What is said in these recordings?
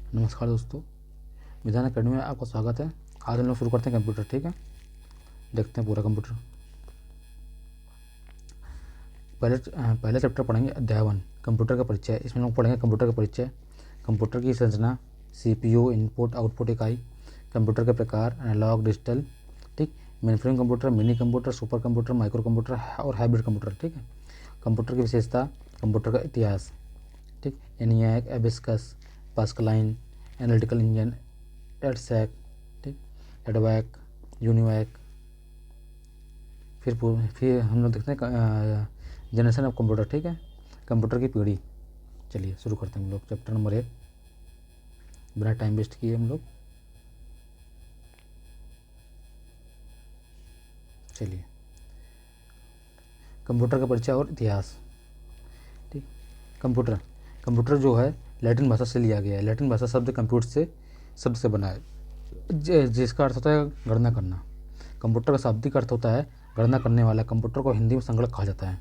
नमस्कार दोस्तों, विधान अकेडमी में आपका स्वागत है। आज हम लोग शुरू करते हैं कंप्यूटर। ठीक है, देखते हैं पूरा कंप्यूटर। पहले चैप्टर पढ़ेंगे अध्याय 1 कंप्यूटर का परिचय। इसमें लोग पढ़ेंगे कंप्यूटर का परिचय, कंप्यूटर की संरचना, सीपीयू, इनपुट आउटपुट इकाई, कंप्यूटर के प्रकार, एनालॉग डिजिटल, ठीक, mainframe computer, mini computer, super computer, micro computer और हाइब्रिड कंप्यूटर। ठीक है, कंप्यूटर की विशेषता, कंप्यूटर का इतिहास, ठीक, ENIAC, abacus, Pascaline, analytical engine, EDSAC, ठीक, एडवैक, यूनिवैक। फिर हम लोग देखते हैं जनरेशन ऑफ कंप्यूटर। ठीक है, कंप्यूटर की पीढ़ी। चलिए शुरू करते हैं हम लोग चैप्टर नंबर 1 बिना टाइम वेस्ट किए हम लोग। चलिए, कंप्यूटर का परिचय और इतिहास। ठीक, कंप्यूटर जो है लैटिन भाषा से लिया गया है। लैटिन भाषा शब्द से बना है, जिसका अर्थ होता है गणना करना। कंप्यूटर का शाब्दिक अर्थ होता है गणना करने वाला। कंप्यूटर को हिंदी में संगणक कहा जाता है।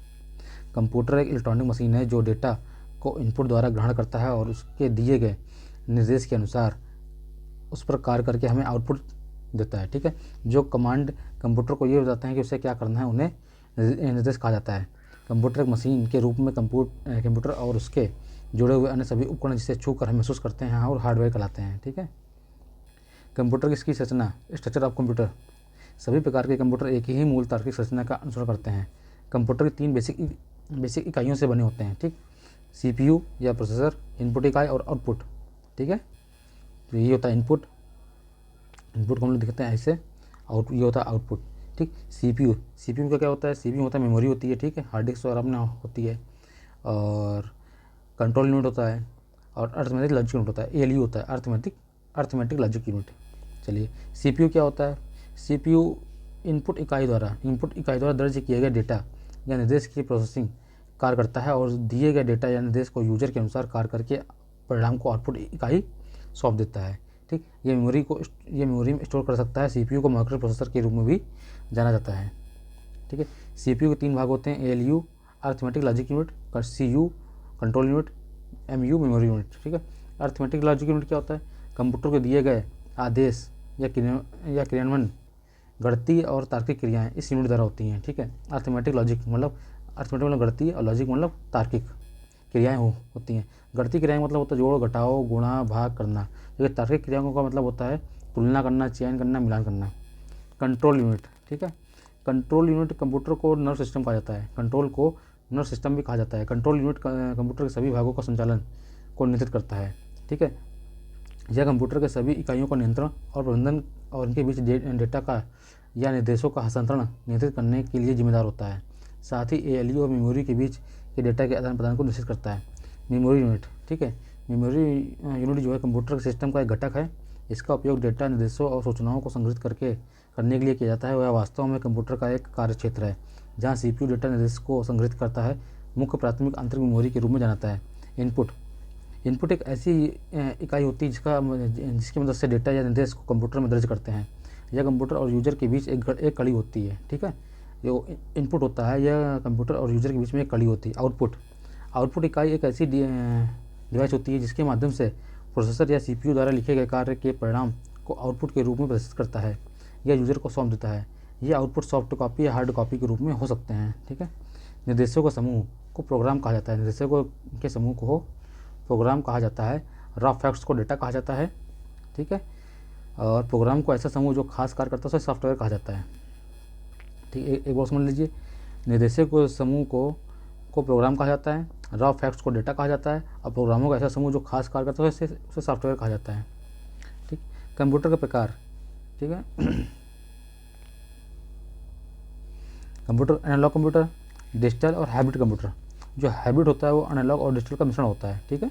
कंप्यूटर एक इलेक्ट्रॉनिक मशीन है जो डेटा को इनपुट द्वारा ग्रहण करता है और उसके दिए गए निर्देश के अनुसार उस पर कार्य करके हमें आउटपुट देता है। ठीक है, जो कमांड कंप्यूटर को ये बताते हैं कि उसे क्या करना है, उन्हें निर्देश कहा जाता है। कंप्यूटर एक मशीन के रूप में कंप्यूटर और उसके जुड़े हुए अन्य सभी उपकरण जिसे छू कर हम महसूस करते हैं और हार्डवेयर कहलाते हैं। ठीक है, कंप्यूटर की संरचना, स्ट्रक्चर ऑफ कंप्यूटर। सभी प्रकार के कंप्यूटर एक ही मूल तार्किक संरचना का अनुसरण करते हैं। कंप्यूटर की 3 बेसिक इकाइयों से बने होते हैं। ठीक, सीपीयू या प्रोसेसर, इनपुट इकाई और आउटपुट। ठीक है, तो ये होता है इनपुट को हम लोग दिखते हैं ऐसे, ये होता है आउटपुट। ठीक, सीपीयू का क्या होता है? सीपीयू होता है मेमोरी होती है। ठीक है, हार्ड डिस्क वगैरह अपना होती है, और कंट्रोल यूनिट होता है, और अर्थमेटिक लॉजिक यूनिट होता है। एएलयू होता है अर्थमेटिक लॉजिक यूनिट। चलिए, सीपीयू क्या होता है? सीपीयू इनपुट इकाई द्वारा दर्ज किए गए डेटा या निर्देश की प्रोसेसिंग कार्य करता है और दिए गए डेटा या निर्देश को यूजर के अनुसार कार्य करके परिणाम को आउटपुट इकाई सौंप देता है। ठीक, ये मेमोरी में स्टोर कर सकता है। सीपीयू को माइक्रो प्रोसेसर के रूप में भी जाना जाता है। ठीक है, सीपीयू के 3 भाग होते हैं, ALU arithmetic logic unit, CU control unit, MU memory unit. ठीक है, अर्थमेटिक लॉजिक यूनिट क्या होता है? कंप्यूटर को दिए गए आदेश या क्रियान्वयन, गणितीय और तार्किक क्रियाएं इस यूनिट द्वारा होती हैं। ठीक है, अर्थमेटिक मतलब गणितीय और लॉजिक मतलब तार्किक क्रियाएं होती हैं। गणितीय क्रियाएं मतलब होता है जोड़, घटाओ, गुणा, भाग करना। जबकि तार्किक क्रियाओं का मतलब होता है तुलना करना, चयन करना, मिलान करना। Control unit. ठीक है, कंट्रोल यूनिट कंप्यूटर को नर्व सिस्टम कहा जाता है। कंट्रोल को नर्व सिस्टम भी कहा जाता है। कंट्रोल यूनिट कंप्यूटर के सभी भागों का संचालन को नियंत्रित करता है। ठीक है, यह कंप्यूटर के सभी इकाइयों का नियंत्रण और प्रबंधन और इनके बीच डेटा का या निर्देशों का हस्तांतरण नियंत्रित करने के लिए जिम्मेदार होता है। साथ ही एएलयू और मेमोरी के बीच के डेटा के आदान प्रदान को निश्चित करता है। Memory unit. ठीक है, मेमोरी यूनिट जो है कंप्यूटर के सिस्टम का एक घटक है। इसका उपयोग डेटा, निर्देशों और सूचनाओं को संग्रहित करने के लिए किया जाता है। वह वास्तव में कंप्यूटर का एक कार्य क्षेत्र है जहाँ सीपीयू डेटा निर्देश को संग्रहित करता है। मुख्य प्राथमिक आंतरिक मेमोरी के रूप में जाना है। इनपुट एक ऐसी इकाई होती है जिसकी मदद से डेटा या निर्देश को कंप्यूटर में दर्ज करते हैं। यह कंप्यूटर और यूजर के बीच एक कड़ी होती है। ठीक है, जो इनपुट होता है यह कंप्यूटर और यूजर के बीच में एक कड़ी होती है। आउटपुट इकाई एक ऐसी डिवाइस होती है जिसके माध्यम से प्रोसेसर या सीपीयू द्वारा लिखे गए कार्य के परिणाम को आउटपुट के रूप में प्रदर्शित करता है या यूजर को सौंप देता है। ये आउटपुट सॉफ्ट कॉपी या हार्ड कॉपी के रूप में हो सकते हैं। ठीक है, निर्देशों का समूह को प्रोग्राम कहा जाता है। निर्देशों के समूह को प्रोग्राम कहा जाता है। रॉ फैक्ट्स को डेटा कहा जाता है। ठीक है, और प्रोग्राम को ऐसा समूह जो खास कार्य करता है उसे सॉफ्टवेयर कहा जाता है। ठीक, एक बार समझ लीजिए, निर्देशों को समूह को प्रोग्राम कहा जाता है, रॉ फैक्ट्स को डेटा कहा जाता है, और प्रोग्रामों का ऐसा समूह जो खास कार्य करता है उसे सॉफ्टवेयर कहा जाता है। ठीक, कंप्यूटर का प्रकार। ठीक है, कंप्यूटर एनालॉग कंप्यूटर, डिजिटल और हाइब्रिड कंप्यूटर। जो हाइब्रिड होता है वो एनालॉग और डिजिटल का मिश्रण होता है। ठीक है,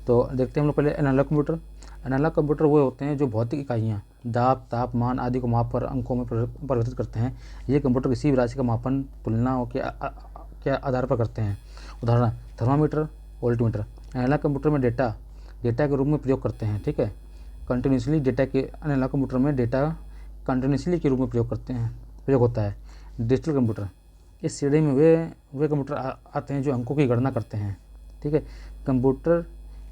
तो देखते हैं हम लोग पहले एनालॉग कंप्यूटर। एनालॉग कंप्यूटर वो होते हैं जो भौतिक इकाइयाँ, दाब, तापमान आदि को माप कर अंकों में परिवर्तित करते हैं। ये कंप्यूटर किसी भी राशि का मापन तुलना के आधार पर करते हैं। उदाहरण थर्मामीटर, वोल्टमीटर। एनालॉग कंप्यूटर में डेटा के रूप में प्रयोग करते हैं। ठीक है, एनालॉग कंप्यूटर में डेटा कंटिन्यूसली के रूप में प्रयोग होता है। डिजिटल कंप्यूटर, इस श्रेणी में वे कंप्यूटर आते हैं जो अंकों की गणना करते हैं। ठीक है, कंप्यूटर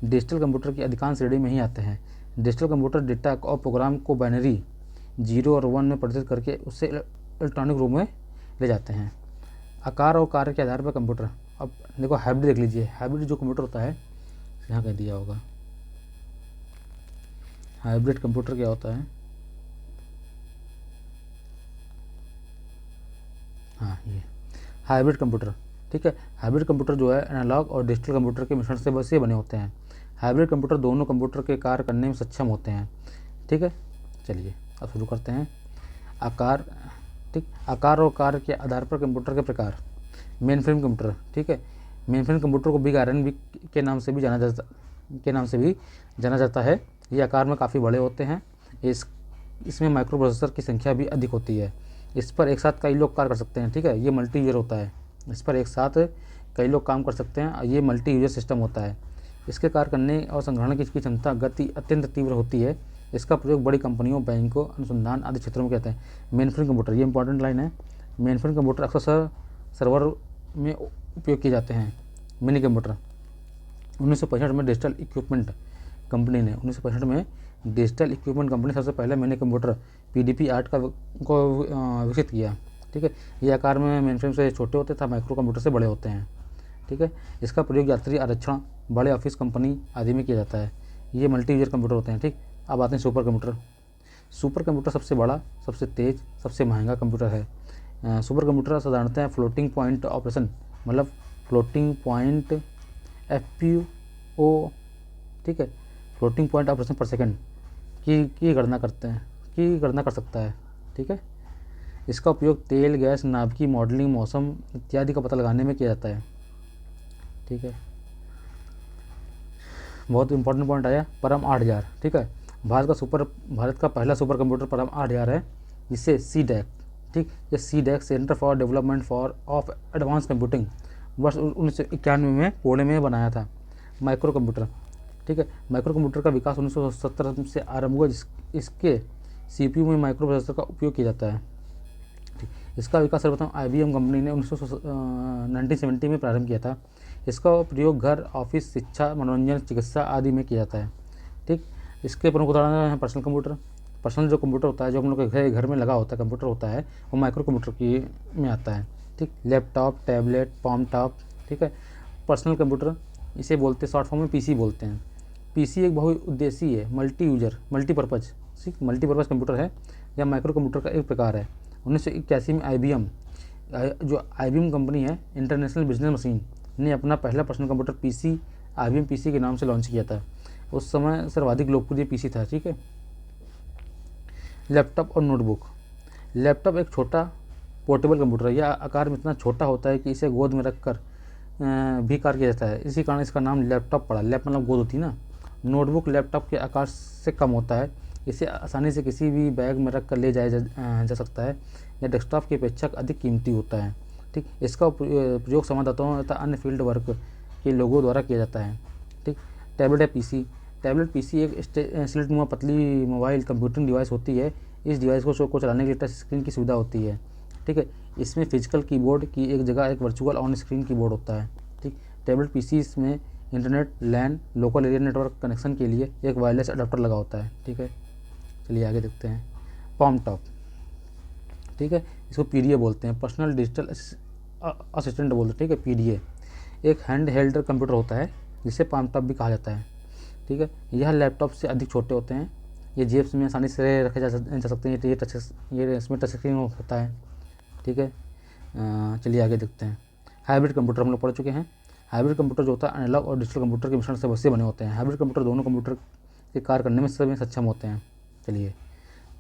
डिजिटल कंप्यूटर की अधिकांश श्रेणी में ही आते हैं। डिजिटल कंप्यूटर डेटा और प्रोग्राम को बाइनरी 0 और 1 में परिवर्तित करके उससे इलेक्ट्रॉनिक रूप में ले जाते हैं। आकार और कार्य के आधार पर कंप्यूटर, अब देखो हाइब्रिड देख लीजिए, हाइब्रिड जो कंप्यूटर होता है, यहाँ कह दिया होगा हाइब्रिड कंप्यूटर क्या होता है, हाँ ये हाइब्रिड कंप्यूटर, ठीक है। हाइब्रिड कंप्यूटर जो है एनालॉग और डिजिटल कंप्यूटर के मिश्रण से बस ये बने होते हैं। हाइब्रिड कंप्यूटर दोनों कंप्यूटर के कार्य करने में सक्षम होते हैं, ठीक है। चलिए अब शुरू करते हैं। आकार, ठीक, आकार और कार्य के आधार पर कंप्यूटर के प्रकार। मेन फ्रेम कंप्यूटर, ठीक है। मेन फ्रेम कंप्यूटर को बिग आयरन के नाम से भी जाना जाता है। ये आकार में काफ़ी बड़े होते हैं। इसमें माइक्रो प्रोसेसर की संख्या भी अधिक होती है। इस पर एक साथ कई लोग कार्य कर सकते हैं, ठीक है। ये मल्टी यूजर होता है, इस पर एक साथ कई लोग काम कर सकते हैं। ये मल्टी यूजर सिस्टम होता है। इसके कार्य करने और संग्रहण की क्षमता गति अत्यंत तीव्र होती है। इसका प्रयोग बड़ी कंपनियों, बैंकों, अनुसंधान आदि क्षेत्रों में कहते हैं। मेन फ्रेम कंप्यूटर, ये इंपॉर्टेंट लाइन है। मेन फ्रेम कंप्यूटर अक्सर सर्वर में उपयोग किए जाते हैं। मिनी कंप्यूटर 1965 में डिजिटल इक्विपमेंट कंपनी ने 1965 में डिजिटल इक्विपमेंट कंपनी सबसे पहले मिनी कंप्यूटर PDP-8 को विकसित किया, ठीक है। ये आकार में मेन फ्रेम से छोटे होते तथा माइक्रो कंप्यूटर से बड़े होते हैं, ठीक है। इसका प्रयोग यात्री आरक्षण, बड़े ऑफिस, कंपनी आदि में किया जाता है। ये मल्टी यूजर कंप्यूटर होते हैं, ठीक। अब आते हैं सुपर कंप्यूटर। सुपर कंप्यूटर सबसे बड़ा, सबसे तेज़, सबसे महंगा कंप्यूटर है। सुपर कंप्यूटर साधारणतः फ्लोटिंग पॉइंट ऑपरेशन, मतलब फ्लोटिंग पॉइंट FPO, ठीक है, फ्लोटिंग पॉइंट ऑपरेशन पर सेकंड की गणना कर सकता है, ठीक है। इसका उपयोग तेल, गैस, नाभिकीय मॉडलिंग, मौसम इत्यादि का पता लगाने में किया जाता है, ठीक है। बहुत इंपॉर्टेंट पॉइंट आया, परम 8000, ठीक है। भारत का पहला सुपर कंप्यूटर परम 8000 है, जिसे CDAC, ठीक, ये CDAC centre for development of advance computing वर्ष 1991 में पुणे में बनाया था। माइक्रो कंप्यूटर, ठीक है। माइक्रो कंप्यूटर का विकास 1970 से आरंभ हुआ। इसके CPU में माइक्रो प्रोसेसर का उपयोग किया जाता है, ठीक। इसका विकास सर्वप्रथम IBM कंपनी ने 1970 में प्रारंभ किया था। इसका प्रयोग घर, ऑफिस, शिक्षा, मनोरंजन, चिकित्सा आदि में किया जाता है, ठीक। इसके प्रमुख उदाहरण हैं पर्सनल कंप्यूटर। पर्सनल जो कंप्यूटर होता है, जो हम लोग के घर में लगा होता है कंप्यूटर होता है, वो माइक्रो कंप्यूटर की में आता है, ठीक। लैपटॉप, टैबलेट, पॉम टॉप, ठीक है। पर्सनल कंप्यूटर इसे बोलते हैं, शॉर्ट फॉर्म में PC बोलते हैं। PC एक बहुउद्देशीय है, मल्टी यूजर, मल्टीपर्पज़, ठीक, मल्टीपर्पज़ कंप्यूटर है, या माइक्रो कंप्यूटर का एक प्रकार है। 1981 में IBM कंपनी है, इंटरनेशनल बिजनेस मशीन ने अपना पहला personal computer PC IBM PC के नाम से लॉन्च किया था। उस समय सर्वाधिक लोकप्रिय PC था, ठीक है। लैपटॉप और नोटबुक। लैपटॉप एक छोटा पोर्टेबल कंप्यूटर है। यह आकार में इतना छोटा होता है कि इसे गोद में रखकर भी कार्य किया जाता है। इसी कारण इसका नाम लैपटॉप पड़ा। लैप मतलब गोद होती है ना। नोटबुक लैपटॉप के आकार से कम होता है। इसे आसानी से किसी भी बैग में रख कर ले जाया जा सकता है। यह डेस्कटॉप की अपेक्षा अधिक कीमती होता है, ठीक। इसका प्रयोग संवाददाताओं तथा अन्य फील्ड वर्क के लोगों द्वारा किया जाता है, ठीक। टैबलेट या PC। टैबलेट PC एक स्लेट नुमा पतली मोबाइल कंप्यूटिंग डिवाइस होती है। इस डिवाइस को चलाने के लिए टच स्क्रीन की सुविधा होती है, ठीक है। इसमें फिजिकल कीबोर्ड की एक जगह एक वर्चुअल ऑन स्क्रीन कीबोर्ड होता है, ठीक। टैबलेट PC में internet, LAN, local area network connection के लिए एक वायरलेस अडाप्टर लगा होता है, ठीक है। चलिए आगे देखते हैं। पॉम टॉप, ठीक है, इसको PDA बोलते हैं, पर्सनल डिजिटल असिस्टेंट बोलते हैं, ठीक है। PDA एक हैंड हेल्ड कंप्यूटर होता है, जिसे पॉम टॉप भी कहा जाता है, ठीक है। यह लैपटॉप से अधिक छोटे होते हैं। ये जेब में आसानी से रखे जा सकते हैं। ये इसमें टच स्क्रीन होता है, ठीक है। चलिए आगे देखते हैं। हाइब्रिड कंप्यूटर हम लोग पढ़ चुके हैं। हाइब्रिड कंप्यूटर जो होता है एनालॉग और डिजिटल कंप्यूटर के मिश्रण से बसे बने होते हैं। हाइब्रिड कंप्यूटर दोनों कंप्यूटर के कार्य करने में सक्षम होते हैं। चलिए,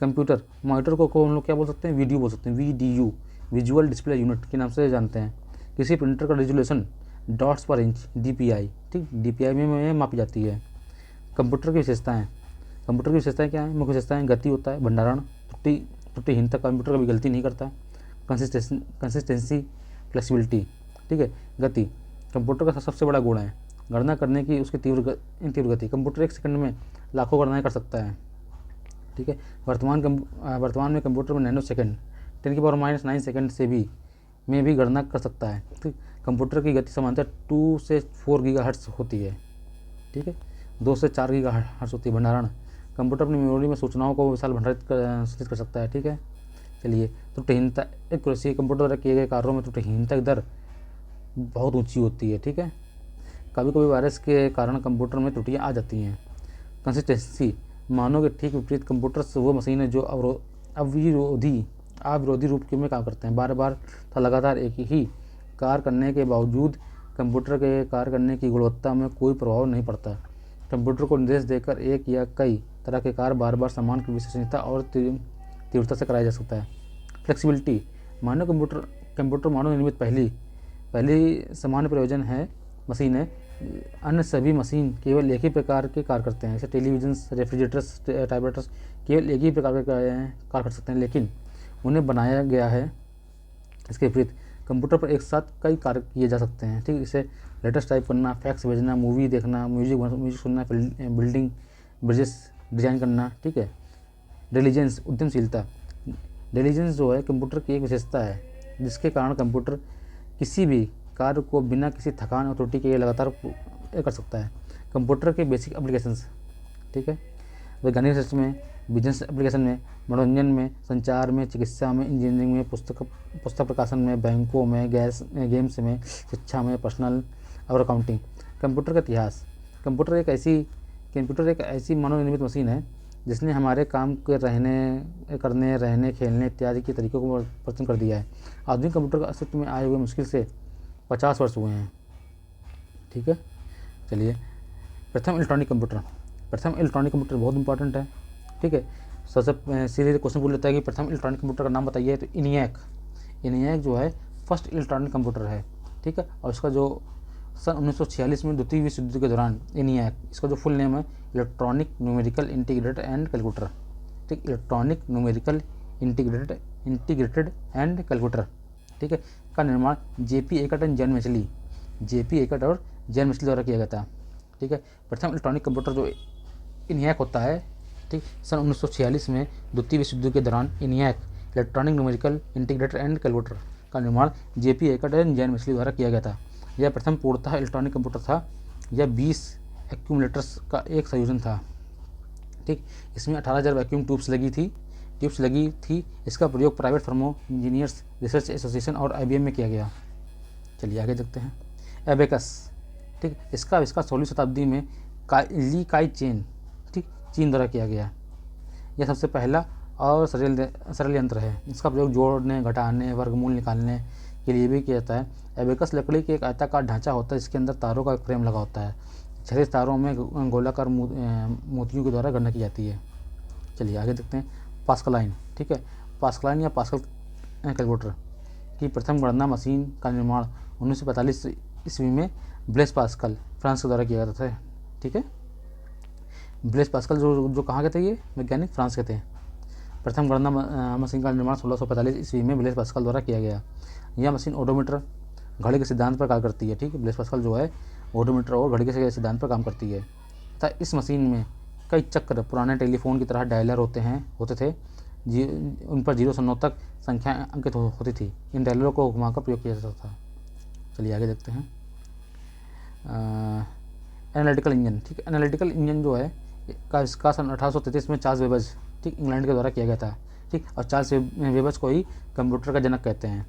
कंप्यूटर मॉनिटर को हम लोग क्या बोल सकते हैं, VDU बोल सकते हैं। VDU विजुअल डिस्प्ले यूनिट के नाम से जानते हैं। किसी प्रिंटर का रेजोल्यूशन डॉट्स पर इंच DPI, ठीक, DPI में मापी जाती है। कंप्यूटर की विशेषताएँ क्या हैं? मुख्य विशेषताएँ गति होता है, भंडारण, त्रुटिहीनता, कंप्यूटर कभी गलती नहीं करता, कंसिस्टेंसी, फ्लेक्सिबिलिटी, ठीक है। गति कंप्यूटर का सबसे बड़ा गुण है। गणना करने की उसकी तीव्र गति। कंप्यूटर 1 सेकंड में लाखों गणनाएं कर सकता है, ठीक है। वर्तमान में कंप्यूटर में नैनो सेकंड 10⁻⁹ सेकंड में भी गणना कर सकता है, ठीक। कंप्यूटर की गति सामान्यतः 2 से 4 गीगाहर्ट्ज़ होती है, ठीक है। 2 से 4 गीगाहर्ट्ज़ होती है। भंडारण, कंप्यूटर अपनी मेमोरी में सूचनाओं को विशाल संचित कर सकता है। ठीक है, चलिए। त्रुटिहीनता, एक्यूरेसी, कंप्यूटर द्वारा किए गए कार्यों में त्रुटिहीनता की दर बहुत ऊंची होती है। ठीक है, कभी कभी वायरस के कारण कंप्यूटर में त्रुटियां आ जाती हैं। कंसिस्टेंसी, मानव के ठीक विपरीत कंप्यूटर वो मशीन है जो अविरोधी रूप में काम करते हैं। बार बार तथा लगातार एक ही कार्य करने के बावजूद कंप्यूटर के कार्य करने की गुणवत्ता में कोई प्रभाव नहीं पड़ता। कंप्यूटर को निर्देश देकर एक या कई तरह के कार्य बार बार समान विश्वसनीयता और तीव्रता से कराया जा सकता है। फ्लेक्सिबिलिटी, कंप्यूटर मानव निर्मित पहली सामान्य प्रयोजन है मशीन है। अन्य सभी मशीन केवल एक ही प्रकार के कार्य करते हैं, जैसे टेलीविजन, रेफ्रिजरेटर्स, टाइपराइटर्स केवल एक ही प्रकार के कार्य कर सकते हैं, लेकिन उन्हें बनाया गया है इसके विपरीत। कंप्यूटर पर एक साथ कई कार्य किए जा सकते हैं। ठीक, जैसे लेटर्स टाइप करना, फैक्स भेजना, मूवी देखना, म्यूजिक सुनना, बिल्डिंग ब्रिजेस डिजाइन करना। ठीक है, डिलीजेंस, उद्यमशीलता, डिलीजेंस जो है कंप्यूटर की एक विशेषता है जिसके कारण कंप्यूटर किसी भी कार्य को बिना किसी थकान और त्रुटि के लगातार कर सकता है। कंप्यूटर के बेसिक एप्लीकेशंस, ठीक है, वैज्ञानिक रिसर्च में, बिजनेस एप्लीकेशन में, मनोरंजन में, संचार में, चिकित्सा में, इंजीनियरिंग में, पुस्तक प्रकाशन में, बैंकों में, गेम्स में, शिक्षा में, पर्सनल और अकाउंटिंग। कंप्यूटर का इतिहास, कंप्यूटर एक ऐसी मानव निर्मित मशीन है जिसने हमारे काम के करने, रहने, खेलने इत्यादि के तरीकों को परिवर्तन कर दिया है। आधुनिक कंप्यूटर का अस्तित्व में आए हुए मुश्किल से 50 वर्ष हुए हैं। ठीक है, चलिए। प्रथम इलेक्ट्रॉनिक कंप्यूटर बहुत इंपॉर्टेंट है। ठीक है, सबसे सीधे क्वेश्चन पूछ लेता है कि प्रथम इलेक्ट्रॉनिक कंप्यूटर का नाम बताइए, तो ENIAC जो है फर्स्ट इलेक्ट्रॉनिक कंप्यूटर है। ठीक है, और इसका जो सन 1946 में द्वितीय विश्व युद्ध के दौरान ENIAC, इसका जो फुल नेम है electronic numerical integrated and calculator. ठीक, electronic numerical integrated and calculator, ठीक है, का निर्माण JP एकट एंड जैन मिचेली द्वारा किया गया था। ठीक है, प्रथम इलेक्ट्रॉनिक कंप्यूटर जो ENIAC होता है, ठीक, सन 1946 में द्वितीय विश्व युद्ध के दौरान ENIAC electronic numerical integrated and calculator का निर्माण JP एकट एंड जैन मिचेली द्वारा किया गया था। यह प्रथम पूर्णतः इलेक्ट्रॉनिक कंप्यूटर था। यह 20 एक्यूमुलेटर्स का एक संयोजन था। ठीक, इसमें 18,000 वैक्यूम ट्यूब्स लगी थी। इसका प्रयोग प्राइवेट फर्मों, इंजीनियर्स रिसर्च एसोसिएशन और IBM में किया गया। चलिए आगे देखते हैं। एबेकस, ठीक, इसका आविष्कार 16वीं शताब्दी में ली काई चेन, ठीक, चीन द्वारा किया गया। यह सबसे पहला और सरल यंत्र है। इसका प्रयोग जोड़ने, घटाने, वर्गमूल निकालने के लिए भी किया जाता है। एबेकस लकड़ी के एक आयताकार ढांचा होता है जिसके अंदर तारों का एक फ्रेम लगा होता है। क्षैतिज तारों में गोलाकार मोतियों के द्वारा गणना की जाती है। चलिए आगे देखते हैं। पास्कलाइन, ठीक है, पास्कलाइन या पास्कल कैलकुलेटर की प्रथम गणना मशीन का निर्माण 1945 ईस्वी में ब्लेस पास्कल, फ्रांस के द्वारा किया गया था। ठीक है, ब्लेस पास्कल जो कहाँ के थे, ये वैज्ञानिक फ्रांस के थे। प्रथम गणना मशीन का निर्माण 1645 ईस्वी में ब्लेस पास्कल द्वारा किया गया। यह मशीन ऑडोमीटर, घड़ी के सिद्धांत पर कार्य करती है। ठीक है, ब्लेस पास्कल जो है ऑडोमीटर और घड़ी के सिद्धांत पर काम करती है तथा इस मशीन में कई चक्र पुराने टेलीफोन की तरह डायलर होते थे। उन पर 0 से 9 तक संख्या अंकित होती थी। इन डायलरों को घुमाकर प्रयोग किया जाता था। चलिए आगे देखते हैं। एनालिटिकल इंजन, ठीक, एनालिटिकल इंजन जो है का आविष्कार सन 1833 में चार्ल्स बेबेज, ठीक, इंग्लैंड के द्वारा किया गया था। ठीक, और चार्ल्स बेबेज को ही कंप्यूटर का जनक कहते हैं।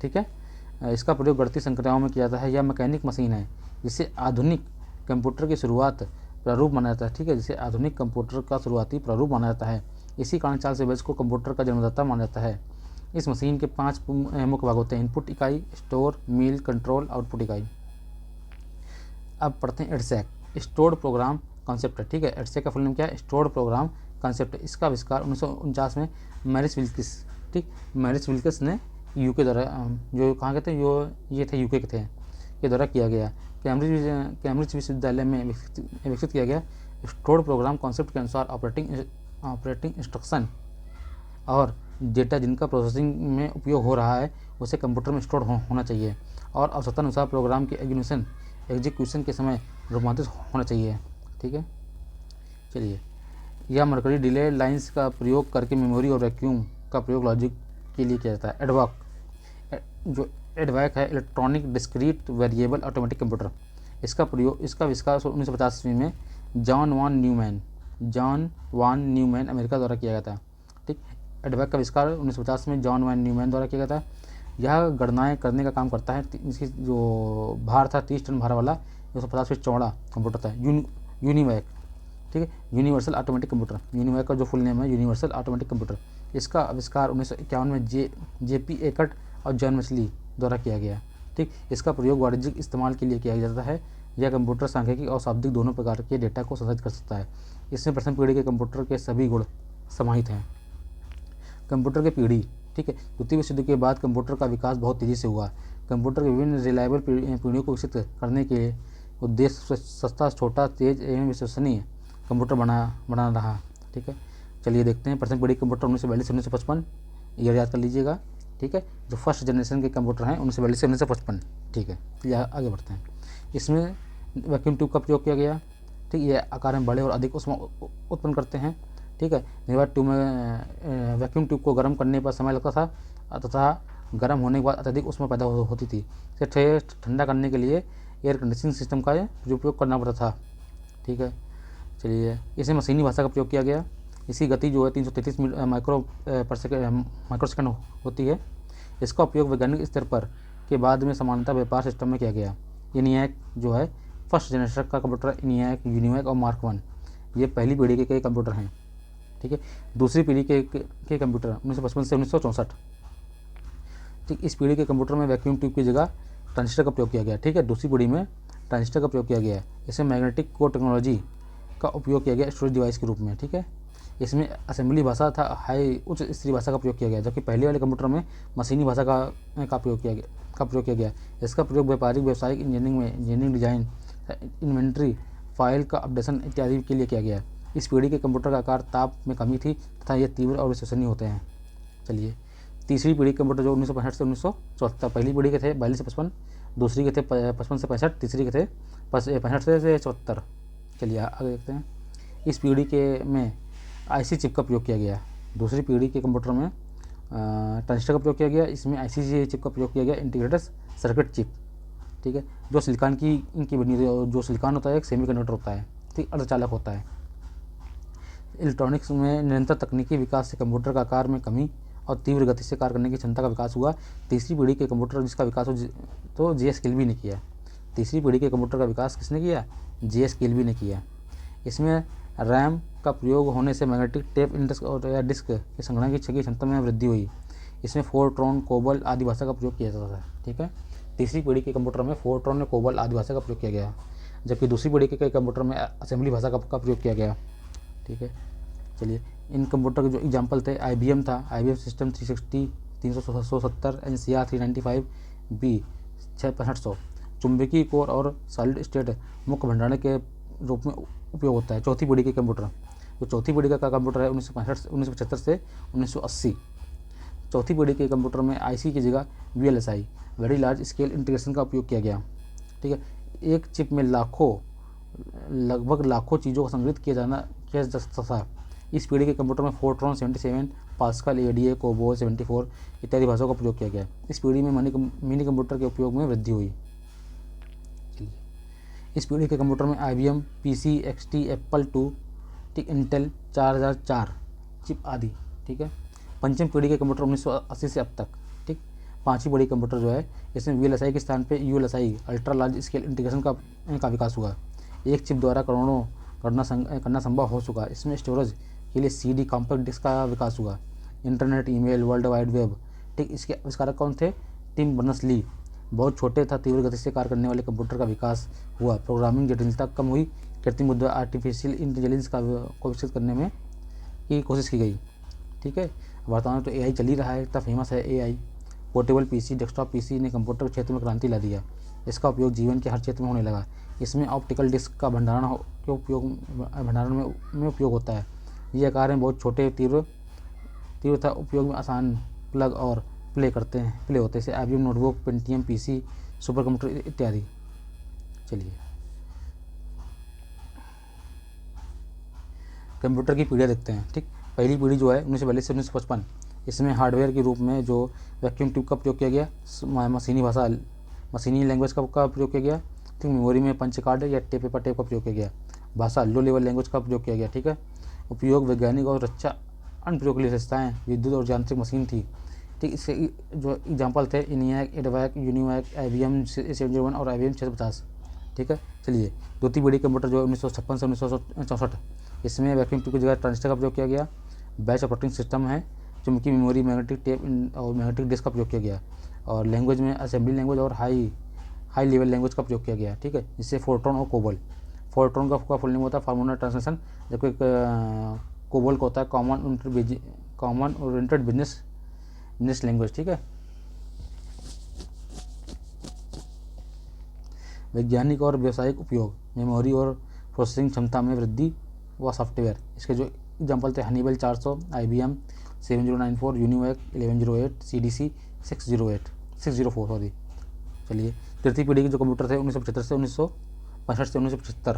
ठीक है, इसका प्रयोग गणितीय संक्रियाओं में किया जाता है। यह मैकेनिक मशीन है जिसे आधुनिक कंप्यूटर की शुरुआत प्रारूप माना जाता है। ठीक है, जिसे आधुनिक कंप्यूटर का शुरुआती प्रारूप माना जाता है। इसी कारण चार्ल्स बेबेज को कंप्यूटर का जन्मदाता माना जाता है। इस मशीन के 5 मुख्य भाग होते हैं: इनपुट इकाई, स्टोर, मील, कंट्रोल, आउटपुट इकाई। अब पढ़ते हैं एडसैक, स्टोर्ड प्रोग्राम कॉन्सेप्ट है। ठीक है, एडसैक का फुल नेम क्या है, स्टोर्ड प्रोग्राम कॉन्सेप्ट। इसका आविष्कार 1949 में मैरिस विल्किस, ठीक, मैरिस विल्किस ने यूके द्वारा, जो कहाँ के थे, ये थे यूके के थे, के द्वारा किया गया। कैम्ब्रिज विश्वविद्यालय में विकसित किया गया। स्टोर्ड प्रोग्राम कॉन्सेप्ट के अनुसार ऑपरेटिंग इंस्ट्रक्शन और डेटा जिनका प्रोसेसिंग में उपयोग हो रहा है उसे कंप्यूटर में स्टोर होना चाहिए और आवश्यकतानुसार प्रोग्राम के एग्जीक्यूशन के समय रूपांतरित होना चाहिए। ठीक है, चलिए। यह मरकरी डिले लाइंस का प्रयोग करके मेमोरी और वैक्यूम का प्रयोग लॉजिक के लिए किया जाता है। एडवैक है electronic discrete variable automatic computer. इसका आविष्कार 1950 ईस्वी में जॉन वान न्यूमैन अमेरिका द्वारा किया गया था। ठीक, एडवैक का आविष्कार 1950 में जॉन वान न्यूमैन द्वारा किया गया था। यह गणनाएं करने का काम करता है। इसकी जो भार था 30 टन भार वाला 150 फीट चौड़ा कंप्यूटर था, यूनिवैक। ठीक है, यूनिवर्सल ऑटोमेटिक कंप्यूटर, यूनिवैक का जो फुल नेम है यूनिवर्सल ऑटोमेटिक कंप्यूटर। इसका आविष्कार 1951 में जेपी एकट और जॉन मछली द्वारा किया गया। ठीक, इसका प्रयोग वाणिज्यिक इस्तेमाल के लिए किया जाता है। यह कंप्यूटर सांख्यिकी और शाब्दिक दोनों प्रकार के डेटा को संसाधित कर सकता है। इसमें प्रथम पीढ़ी के कंप्यूटर के सभी गुण समाहित हैं। कंप्यूटर की पीढ़ी, ठीक है, द्वितीय विश्व युद्ध के बाद कंप्यूटर का विकास बहुत तेज़ी से हुआ। कंप्यूटर के विभिन्न रिलायबल पीढ़ियों को विकसित करने के उद्देश्य सस्ता, छोटा, तेज एवं विश्वसनीय कंप्यूटर बना रहा। ठीक है, चलिए देखते हैं। प्रथम पीढ़ी कंप्यूटर 1942 से 1955, ये याद कर लीजिएगा। ठीक है, जो फर्स्ट जनरेशन के कंप्यूटर हैं 1942 से 1955। ठीक है, चलिए आगे बढ़ते हैं। इसमें वैक्यूम ट्यूब का प्रयोग किया गया। ठीक, ये आकार में बड़े और अधिक ऊष्मा उत्पन्न करते हैं। ठीक है, निर्वात ट्यूब में वैक्यूम ट्यूब को गर्म करने पर समय लगता था तथा गर्म होने के बाद अत्यधिक ऊष्मा पैदा होती थी। इसे ठंडा करने के लिए एयर कंडीशनिंग सिस्टम का उपयोग करना पड़ता था। ठीक है, चलिए इसे मशीनी भाषा का प्रयोग किया गया। इसकी गति जो है 333 माइक्रोसेकंड होती है। इसका उपयोग वैज्ञानिक स्तर पर के बाद में समानता व्यापार सिस्टम में किया गया। ENIAC जो है फर्स्ट जनरेशन का कंप्यूटर, ENIAC, यूनिवैक और मार्क 1, ये पहली पीढ़ी के कई कंप्यूटर हैं। ठीक है, दूसरी पीढ़ी के कंप्यूटर 1955 से 1964। ठीक, इस पीढ़ी के कंप्यूटर में वैक्यूम ट्यूब की जगह ट्रांजिस्टर का प्रयोग किया गया। ठीक है, दूसरी पीढ़ी में ट्रांजिस्टर का प्रयोग किया गया। इसमें मैग्नेटिक कोर टेक्नोलॉजी का उपयोग किया गया स्टोरेज डिवाइस के रूप में। ठीक है, इसमें असेंबली भाषा था उच्च स्तरीय भाषा का प्रयोग किया गया, जबकि पहले वाले कंप्यूटर में मशीनी भाषा का प्रयोग किया गया। इसका प्रयोग व्यापारिक, व्यावसायिक इंजीनियरिंग डिजाइन, इन्वेंट्री, फाइल का अपडेशन इत्यादि के लिए किया गया। इस पीढ़ी के कंप्यूटर का आकार, ताप में कमी थी तथा ये तीव्र और विश्वसनीय होते हैं। चलिए तीसरी पीढ़ी के कंप्यूटर जो 1965 से 1974, पहली पीढ़ी के थे 42 से 55, दूसरी के थे 55 से 65, तीसरी के थे 65 से 74। चलिए आगे देखते हैं। इस पीढ़ी के में IC चिप का प्रयोग किया गया। दूसरी पीढ़ी के कंप्यूटर में ट्रांजिस्टर का प्रयोग किया गया। इसमें IC चिप का प्रयोग किया गया, इंटीग्रेटेड सर्किट चिप। ठीक है, जो सिलिकॉन की इनकी बनी, जो सिलिकॉन होता है एक सेमीकंडक्टर होता है। ठीक, अर्धचालक होता है। इलेक्ट्रॉनिक्स में निरंतर तकनीकी विकास से कंप्यूटर का आकार में कमी और तीव्र गति से कार्य करने की क्षमता का विकास हुआ। तीसरी पीढ़ी के कंप्यूटर जिसका विकास तो JS किल्बी ने किया। तीसरी पीढ़ी के कंप्यूटर का विकास किसने किया? JS किल्बी ने किया। इसमें रैम का प्रयोग होने से मैग्नेटिक टेप और या डिस्क के संगणक की क्षमता में वृद्धि हुई। इसमें फोरट्रॉन, कोबल आदि भाषा का प्रयोग किया जाता था। ठीक है, तीसरी पीढ़ी के कंप्यूटर में फोरट्रॉन, कोबल आदि भाषा का प्रयोग किया गया, जबकि दूसरी पीढ़ी के कंप्यूटर में असेंबली भाषा का प्रयोग किया गया। ठीक है, चलिए इन कंप्यूटर के जो एग्जाम्पल थे, IBM था, IBM सिस्टम 360, 370, NCR 395, B 6500, चुंबकीय कोर और सॉलिड स्टेट मुख्य भंडारण के रूप में उपयोग होता है। चौथी पीढ़ी के कंप्यूटर, जो चौथी पीढ़ी का कंप्यूटर है 1975 से 1980। चौथी पीढ़ी के कंप्यूटर में IC की जगह VLSI, very large scale integration का उपयोग किया गया। ठीक है, एक चिप में लगभग लाखों चीज़ों को संग्रहित किया जा सकता था। इस पीढ़ी के कंप्यूटर में फोरट्रॉन 77, पास्कल, ADA, कोबोल 74 इत्यादि भाषाओं का प्रयोग किया गया। इस पीढ़ी में मिनी कंप्यूटर के उपयोग में वृद्धि हुई। इस पीढ़ी के कंप्यूटर में IBM PC, XT, Apple II, ठीक, इंटेल 4004 चिप आदि। ठीक है, पंचम पीढ़ी के कंप्यूटर 1980 से अब तक। ठीक, पांचवी पीढ़ी कंप्यूटर जो है इसमें VLSI के स्थान पे ULSI, ultra large scale integration का विकास हुआ। एक चिप द्वारा करोड़ों करना संभव हो चुका। इसमें स्टोरेज के लिए CD कॉम्पैक्ट डिस्क का विकास हुआ। Internet, email, world wide web. ठीक, इसके आविष्कारक कौन थे? Tim Berners-Lee. बहुत छोटे तथा तीव्र गति से कार्य करने वाले कंप्यूटर का विकास हुआ। प्रोग्रामिंग जटिलता कम हुई। कृत्रिम बुद्धि, आर्टिफिशियल इंटेलिजेंस को विकसित करने में की कोशिश की गई। ठीक है, वर्तमान में तो AI चल ही रहा है, इतना फेमस है AI। Portable PC, desktop PC ने कंप्यूटर क्षेत्र में क्रांति ला दिया। इसका उपयोग जीवन के हर क्षेत्र में होने लगा। इसमें ऑप्टिकल डिस्क का भंडारण में उपयोग होता है। ये आकार में बहुत छोटे, तीव्र तथा उपयोग में आसान, प्लग और प्ले होते हैं। जैसे IBM notebook, Pentium PC, super computer इत्यादि। चलिए कंप्यूटर की पीढ़ियाँ देखते हैं। ठीक, पहली पीढ़ी जो है 1942 से 1955। इसमें हार्डवेयर के रूप में जो वैक्यूम ट्यूब का प्रयोग किया गया, मशीनी लैंग्वेज का प्रयोग किया गया। ठीक, मेमोरी में पंच कार्ड या पेपर टेप का प्रयोग किया गया। भाषा लो लेवल लैंग्वेज का प्रयोग किया गया। ठीक है। उपयोग वैज्ञानिक और रक्षा अनुप्रयोग के लिए विशेषताएँ विद्युत और यांत्रिक मशीन थी। ठीक, इसके जो एग्जाम्पल थे ENIAC, EDVAC, UNIVAC, IBM 701 और IBM 650। ठीक है। चलिए, द्वितीय पीढ़ी कंप्यूटर जो 1956 से 1964, इसमें वैक्यूम ट्यूब की जगह ट्रांजिस्टर का प्रयोग किया गया। बैच ऑपरेटिंग सिस्टम है, चुंबकीय मेमोरी, मैग्नेटिक टेप और मैग्नेटिक डिस्क का प्रयोग किया गया। और लैंग्वेज में असेंबली लैंग्वेज और हाई लेवल लैंग्वेज का प्रयोग किया गया। ठीक है। जिससे फोर्ट्रॉन और कोबोल, फोर्ट्रॉन का फुल नेम होता है फार्मूला ट्रांसलेशन, जबकि कोबोल का होता है कॉमन ओरिएंटेड बिजनेस लैंग्वेज। ठीक है। वैज्ञानिक और व्यावसायिक उपयोग, मेमोरी और प्रोसेसिंग क्षमता में वृद्धि व सॉफ्टवेयर। इसके जो एग्जाम्पल थे Honeywell 400, IBM 7094, UNIVAC 1108, CDC 604 sorry. चलिए, तृतीय पीढ़ी के जो कंप्यूटर थे 1975 से 1965।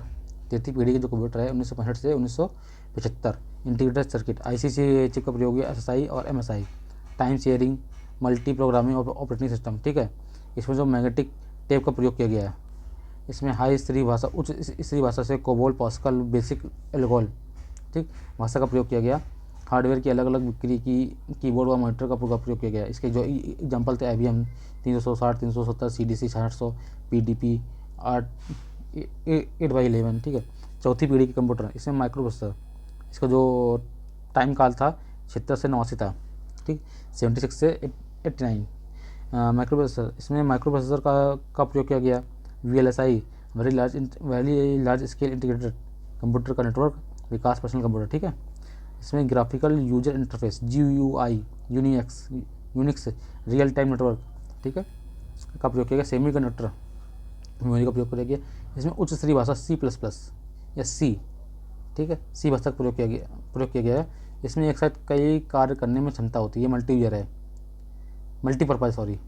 तृतीय पीढ़ी के जो कंप्यूटर है 1965 से 1975। इंटीग्रेटेड सर्किट, IC चिप का प्रयोग है, SSI और MSI। Time sharing, multi programming operating system. ठीक है। इसमें जो मैग्नेटिक टेप का प्रयोग किया गया है, इसमें हाई स्तरीय भाषा, उच्च स्तरीय भाषा से कोबोल, पास्कल, बेसिक, एल्गोल, ठीक, भाषा का प्रयोग किया गया। हार्डवेयर की अलग अलग बिक्री की कीबोर्ड व मॉनिटर का प्रयोग किया गया। इसके जो एग्जाम्पल थे IBM 360, 370, CDC 6600, PDP 8x11। ठीक है। चौथी पीढ़ी के कंप्यूटर, इसमें माइक्रो प्रोसेसर, इसका जो टाइम काल था 76 से 89 था। ठीक, 76 से 89। माइक्रो प्रोसेसर, इसमें माइक्रो प्रोसेसर का प्रयोग किया गया। VLSI, very large scale integrated computer का नेटवर्क विकास पर्सनल कंप्यूटर। ठीक है। इसमें graphical user interface, GUI, Unix real time network, ठीक है, का प्रयोग किया गया। सेमी कंडक्टर मेमोरी का प्रयोग किया गया। इसमें उच्च स्तरीय भाषा C++ या C, ठीक है, C भाषा का प्रयोग किया गया है। इसमें एक साथ कई कार्य करने में क्षमता होती है, मल्टी यूजर है, multipurpose sorry.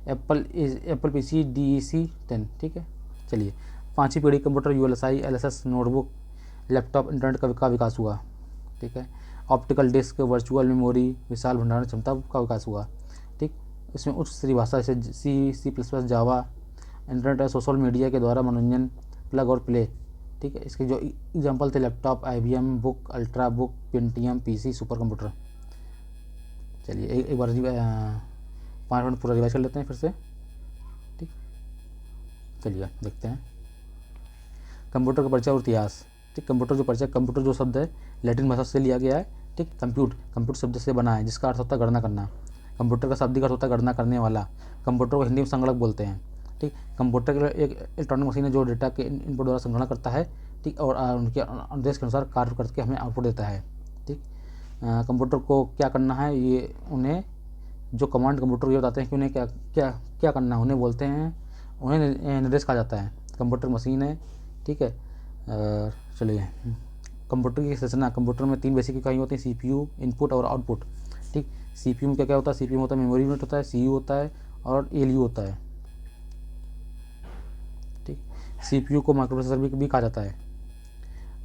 Apple PC DEC 10। ठीक है। चलिए, पांचवी पीढ़ी computer ULSI, LSS, notebook, laptop, internet का विकास हुआ। ठीक है। ऑप्टिकल डिस्क, वर्चुअल मेमोरी, विशाल भंडारण क्षमता का विकास हुआ। ठीक। इसमें उच्च स्तरीय भाषा जैसे C++, जावा, इंटरनेट और सोशल मीडिया के द्वारा मनोरंजन, प्लग और प्ले। ठीक है। इसके जो एग्जाम्पल थे laptop, IBM book, ultra book, Pentium PC, super computer. चलिए, एक बार 5 मिनट पूरा रिवाइज कर लेते हैं फिर से। ठीक, चलिए देखते हैं कंप्यूटर का परिचय और इतिहास। ठीक, कंप्यूटर जो शब्द है लैटिन भाषा से लिया गया है। ठीक, कंप्यूट शब्द से बना है, जिसका अर्थ होता है गणना करना। कंप्यूटर का शाब्दिक अर्थ होता है गणना करने वाला। कंप्यूटर को हिंदी में संगणक बोलते हैं। ठीक, कंप्यूटर एक इलेक्ट्रॉनिक मशीन है जो डेटा के इनपुट द्वारा संगणना करता है। ठीक, और उनके आदेश के अनुसार कार्य करके हमें आउटपुट देता है। ठीक, कंप्यूटर को क्या करना है, ये उन्हें जो कमांड कंप्यूटर ये बताते हैं कि उन्हें क्या करना है, उन्हें बोलते हैं, उन्हें निर्देश कहा जाता है। कंप्यूटर मशीन है। ठीक है। चलिए, कंप्यूटर की संरचना, कंप्यूटर में 3 बेसिक इकाई होती हैं, CPU, इनपुट और आउटपुट। ठीक, CPU में क्या होता है, CPU में होता है मेमोरी यूनिट होता है, CU होता है और ALU होता है। ठीक, CPU को माइक्रो प्रोसेसर भी कहा जाता है।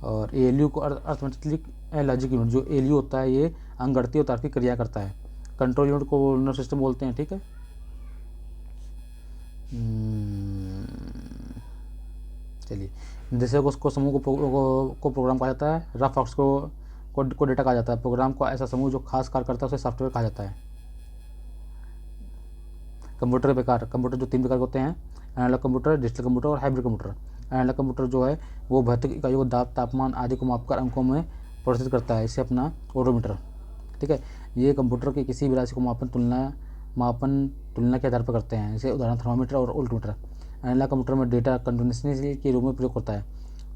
और ALU को अर्थमेटिक लॉजिक यूनिट, जो ALU होता है ये अंकगणितीय और तार्किक क्रिया करता है। कंट्रोल यूनिट को नर्वस सिस्टम बोलते हैं। ठीक है। चलिए, निर्देशक को समूह को प्रोग्राम कहा जाता है। रफ ऑक्स को डेटा कहा जाता है। प्रोग्राम को ऐसा समूह जो खास कार्य करता है उसे सॉफ्टवेयर कहा जाता है। कंप्यूटर के प्रकार, कंप्यूटर जो 3 प्रकार के होते हैं, एनालॉग कंप्यूटर, डिजिटल कंप्यूटर और हाइब्रिड कंप्यूटर। एनालॉग कंप्यूटर जो है वो भौतिक इकाइयों को दाब, तापमान आदि को मापकर अंकों में प्रदर्शित करता है, इसे अपना ओडोमीटर। ठीक है। ये कंप्यूटर की किसी भी राशि को मापन तुलना के आधार पर करते हैं, जैसे उदाहरण थर्मामीटर और वोल्टमीटर। एनालॉग कंप्यूटर में डेटा कंटिन्यूसली के रूप में प्रयोग करता है।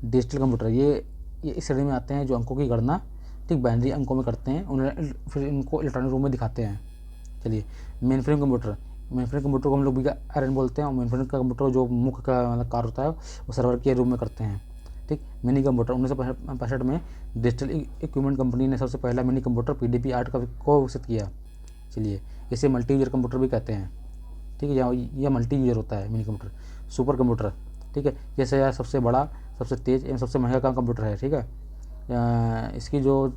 डिजिटल कंप्यूटर ये इस श्रेणी में आते हैं जो अंकों की गणना, ठीक, बाइनरी अंकों में करते हैं, उन्हें फिर इनको इलेक्ट्रॉनिक रूप में दिखाते हैं। चलिए, मेनफ्रेम कंप्यूटर को हम लोग RN बोलते हैं। और मेनफ्रेम का कंप्यूटर जो मुख्य का मतलब कार्य होता है वो सर्वर के रूप में करते हैं। ठीक, मिनी कंप्यूटर 1965 में डिजिटल इक्विपमेंट कंपनी ने सबसे पहला मिनी कंप्यूटर PDP 8 को विकसित किया। चलिए, इसे मल्टी यूजर कंप्यूटर भी कहते हैं। ठीक है, यह मल्टी यूजर होता है मिनी कंप्यूटर। सुपर कंप्यूटर, ठीक है, जैसे यह सबसे बड़ा, सबसे तेज एवं सबसे महंगा कंप्यूटर है। ठीक है। इसकी जो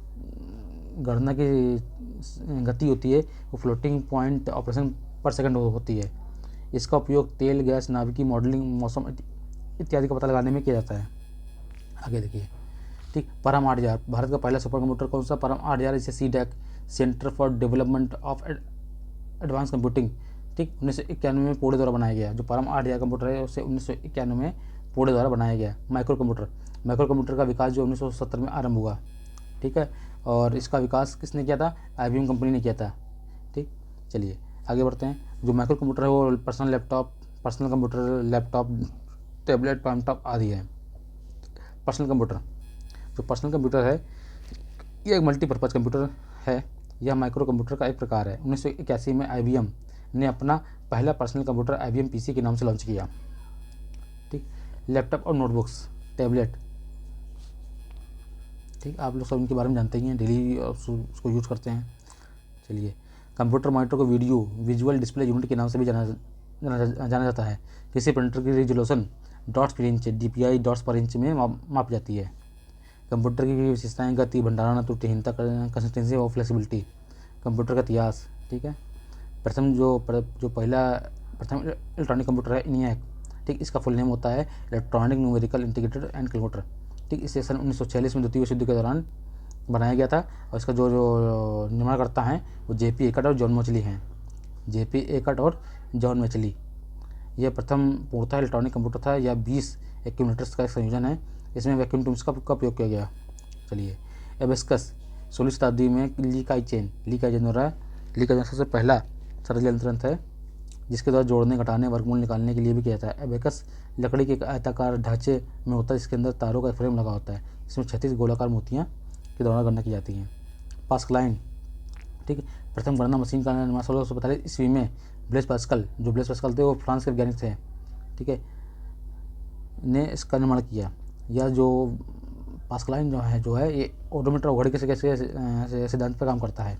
गणना की गति होती है वो फ्लोटिंग पॉइंट ऑपरेशन पर सेकंड होती है। इसका उपयोग तेल, गैस, नाभिकीय मॉडलिंग, मौसम इत्यादि का पता लगाने में किया जाता है। आगे देखिए, ठीक। परम 8000 भारत का पहला सुपर कंप्यूटर कौन सा? परम 8000। इसे CDEC, centre for development of advance computing, ठीक, 1991 में पोड़े द्वारा बनाया गया। जो परम 8000 कंप्यूटर है उसे 1991 में पोड़े द्वारा बनाया गया। माइक्रो कंप्यूटर का विकास जो 1970 में आरंभ हुआ, ठीक है, और इसका विकास किसने किया था? IBM कंपनी ने किया था, ठीक। चलिए आगे बढ़ते हैं। जो माइक्रो कंप्यूटर है वो personal computer, laptop, tablet, laptop आदि है। पर्सनल कंप्यूटर है ये एक मल्टीपर्पज़ कंप्यूटर है। यह माइक्रो कंप्यूटर का एक प्रकार है। 1981 में IBM ने अपना पहला पर्सनल कंप्यूटर IBM PC के नाम से लॉन्च किया, ठीक। लैपटॉप और नोटबुक्स, टैबलेट, ठीक, आप लोग सब इनके बारे में जानते ही हैं, डेली उसको यूज करते हैं। चलिए, कंप्यूटर मॉनिटर को विजुअल डिस्प्ले यूनिट के नाम से भी जाना जाता है। किसी प्रिंटर की रेजोल्यूशन डॉट्स पर इंच, DPI डॉट्स पर इंच में मापी जाती है। कंप्यूटर की विशेषताएं: गति, भंडारण, त्रुटिहीनता, कंसिस्टेंसी और फ्लेक्सिबिलिटी। कंप्यूटर का इतिहास, ठीक है। प्रथम इलेक्ट्रॉनिक कंप्यूटर है ENIAC, ठीक। इसका फुल नेम होता है electronic numerical integrated and calculator, ठीक। इसे सन 1946 में द्वितीय विश्व युद्ध के दौरान बनाया गया था। और इसका जो निर्माण करता है वो JP एकट और जॉन मैचली हैं। JP एकट और जॉन मैचली। यह प्रथम पूर्णतः इलेक्ट्रॉनिक कंप्यूटर था। यह 20 एक्यूमुलेटर्स का एक संयोजन है। इसमें वैक्यूम ट्यूब्स का प्रयोग किया गया। चलिए, एबेस्कस 16वीं शताब्दी में ली काई चेन द्वारा सबसे पहला सरल यंत्र है, जिसके द्वारा जोड़ने, घटाने, वर्गमूल निकालने के लिए भी किया जाता है। एबेकस लकड़ी के एक आयताकार ढांचे में होता है, जिसके अंदर तारों का फ्रेम लगा होता है। इसमें 36 गोलाकार मोतियाँ के द्वारा गणना की जाती हैं। पास्कलाइन, ठीक है। प्रथम गणना मशीन का निर्माण 1645 ईस्वी में ब्लेस पास्कल थे, वो फ्रांस के वैज्ञानिक थे, ठीक है, ने इसका निर्माण किया। यह जो पास्कलाइन जो है ये ओडोमीटर घड़ी के सिद्धांत पर काम करता है।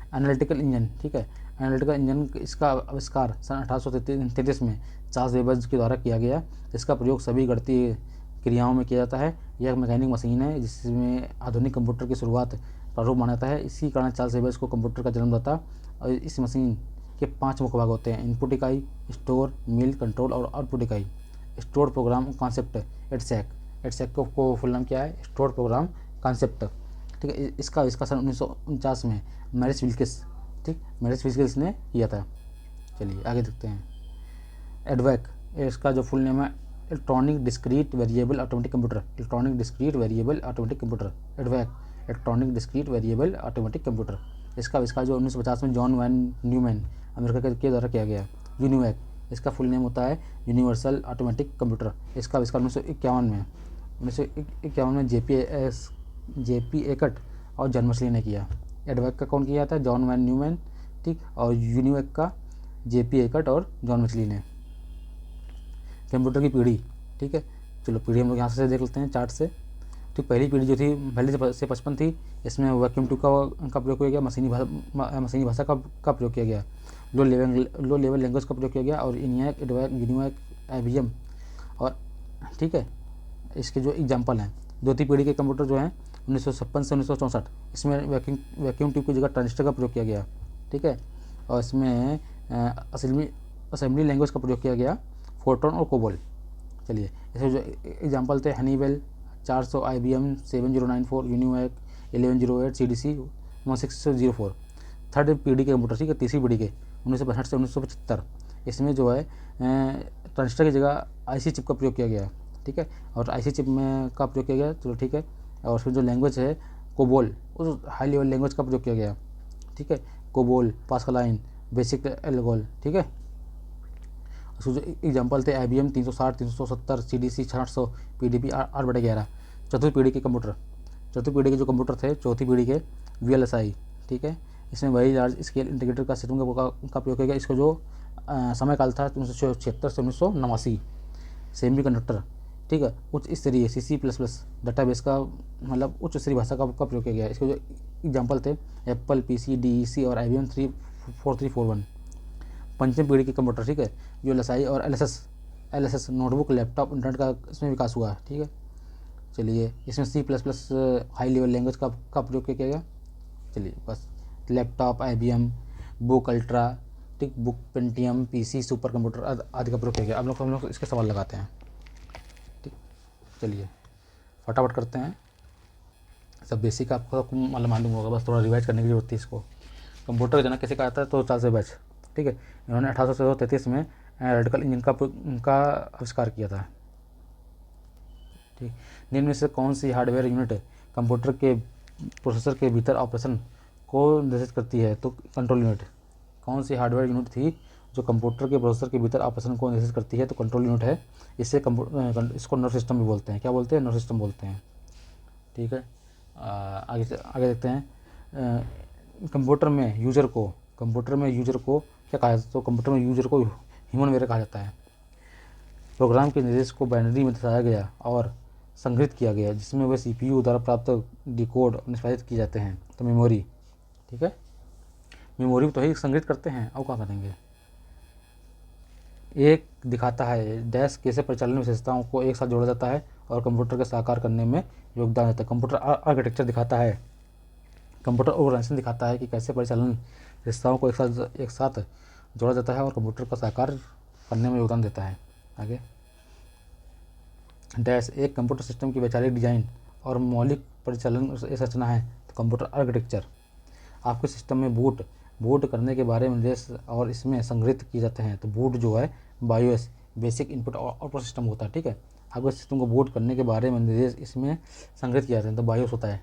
एनालिटिकल इंजन, ठीक है। एनालिटिकल इंजन इसका आविष्कार सन 1833 में चार्ल्स बेबेज के द्वारा किया गया। इसका प्रयोग सभी गणितीय क्रियाओं में किया जाता है। यह एक मैकेनिक मशीन है जिसमें आधुनिक कंप्यूटर की शुरुआत प्रारूप माना जाता है। इसी कारण चार्ल्स बेबेज को कंप्यूटर का जन्मदाता। और इस मशीन के 5 मुख्य भाग होते हैं: इनपुट इकाई, स्टोर, मिल, कंट्रोल और आउटपुट इकाई। स्टोर प्रोग्राम कॉन्सेप्ट, एडसेक को फुल नाम क्या है? स्टोर प्रोग्राम कॉन्सेप्ट, ठीक है। इसका सन 1949 में मैरिस विल्किस, ठीक, मैरिस विल्किस ने किया था। चलिए आगे देखते हैं। एडवैक, इसका जो फुल नेम है electronic discrete variable automatic computer. एडवैक electronic discrete variable automatic computer. इसका आविष्कार जो 1950 में जॉन वैन न्यूमैन अमेरिका के द्वारा किया गया। यूनिवैक, इसका फुल नेम होता है यूनिवर्सल ऑटोमेटिक कंप्यूटर। इसका आविष्कार 1951 में JP एकट और जॉन मैचली ने किया। एडवैक का कौन किया था? जॉन वैन न्यूमैन, ठीक, और यूनिवैक का JP एकट और जॉन मैचली ने। कंप्यूटर की पीढ़ी, ठीक है। चलो पीढ़ी हम लोग यहाँ से देख लेते हैं चार्ट से। तो पहली पीढ़ी जो थी पहले से 55 थी। इसमें वैक्यूम ट्यूब का प्रयोग किया गया, मशीनी भाषा का प्रयोग किया गया, लो लेवल लैंग्वेज का प्रयोग किया गया, और ENIAC, एडवैक, यूनिवैक, IBM, और ठीक है। इसके जो एग्जाम्पल हैं, द्वितीय पीढ़ी के कंप्यूटर जो हैं 1956 से 1964, इसमें वैक्यूम ट्यूब की जगह ट्रांजिस्टर का प्रयोग किया गया, ठीक है। और इसमें असेंबली लैंग्वेज का प्रयोग किया गया, फोर्ट्रॉन और कोबोल। चलिए, इसमें जो एग्जाम्पल थे Honeywell 400, IBM 7094, UNIVAC 1108, CDC 1604। Third पीढ़ी के कंप्यूटर, ठीक है, तीसरी पीढ़ी के 1962 से 1975। इसमें जो है ट्रांजिस्टर की जगह IC चिप का प्रयोग किया गया, ठीक है, और IC चिप में का प्रयोग किया गया, चलो ठीक है। और फिर जो लैंग्वेज है कोबोल, उस हाई लेवल लैंग्वेज का प्रयोग किया गया, ठीक है, कोबोल, पास्कलाइन, बेसिक एल्गोल, ठीक है। उसके जो एग्जाम्पल थे IBM 360, 370, CDC 600, PDP 8/11। चौथी पीढ़ी के जो कंप्यूटर थे, चौथी पीढ़ी के VLSI, ठीक है। इसमें वही लार्ज स्केल इंटीग्रेटर का सिस्टम का प्रयोग किया गया। इसका जो समय काल था 1976 से 1989। सेमी कंडक्टर, ठीक है, उच्च स्तरीय CC++ डाटाबेस का मतलब उच्च स्तरीय भाषा का प्रयोग किया गया। इसके जो एग्जाम्पल थे एप्पल PC, DEC और IBM 4341। पंचम पीढ़ी के कंप्यूटर, ठीक है, VLSI और LSS नोटबुक, लैपटॉप, इंटरनेट का इसमें विकास हुआ, ठीक है। चलिए, इसमें C++ हाई लेवल लैंग्वेज का प्रयोग किया गया। चलिए बस, लैपटॉप IBM बुक अल्ट्रा, ठीक, book Pentium PC super computer आदि का प्रयोग किया गया। अब हम लोग इसके सवाल लगाते हैं, ठीक। चलिए फटाफट करते हैं, सब बेसिक आपको मतलब मालूम होगा, बस थोड़ा रिवाइज करने की जरूरत थी इसको। कंप्यूटर का जनक कैसे कहा था, तो चार्ल्स बेबेज, ठीक है। इन्होंने 1833 में रेडिकल इंजन का आविष्कार किया था, ठीक। निम्न में से कौन सी हार्डवेयर यूनिट कंप्यूटर के प्रोसेसर के भीतर ऑपरेशन को निर्देशित करती है, तो कंट्रोल यूनिट। कौन सी हार्डवेयर यूनिट थी जो कंप्यूटर के प्रोसेसर के भीतर ऑपरेशन को निर्देशित करती है, तो कंट्रोल यूनिट है। इससे इसको नर्व सिस्टम भी बोलते हैं, क्या बोलते हैं, नर्व सिस्टम बोलते हैं, ठीक है। आगे देखते हैं। कंप्यूटर में यूजर को क्या कहा जाता है, तो कंप्यूटर में यूजर को ह्यूमन वेयर कहा जाता है। प्रोग्राम के निर्देश को बाइनरी में दर्शाया गया और संग्रहित किया गया, जिसमें वे सीपीयू द्वारा प्राप्त डिकोड और निष्पादित किए जाते हैं, तो मेमोरी, ठीक है। मेमोरी तो ही संग्रहित करते हैं, और क्या करेंगे। एक दिखाता है डैश कैसे परिचालन विशेषताओं को एक साथ जोड़ा जाता है और कंप्यूटर के साकार करने में योगदान देता है। कंप्यूटर आर्किटेक्चर दिखाता है, कंप्यूटर ऑर्गेनाइजेशन दिखाता है कि कैसे परिचालन विशेषताओं को एक साथ जोड़ा जाता है और कंप्यूटर का साकार करने में योगदान देता है। आगे डैश एक कंप्यूटर सिस्टम की वैचारिक डिजाइन और मौलिक परिचालन संरचना है, तो कंप्यूटर आर्किटेक्चर। आपके सिस्टम में बूट करने के बारे में निर्देश और इसमें संग्रहित किए जाते हैं, तो बूट जो है BIOS basic input output system होता है, ठीक है। आपके सिस्टम को बूट करने के बारे में निर्देश इसमें संग्रहित किए जाते हैं, तो बायोस होता है,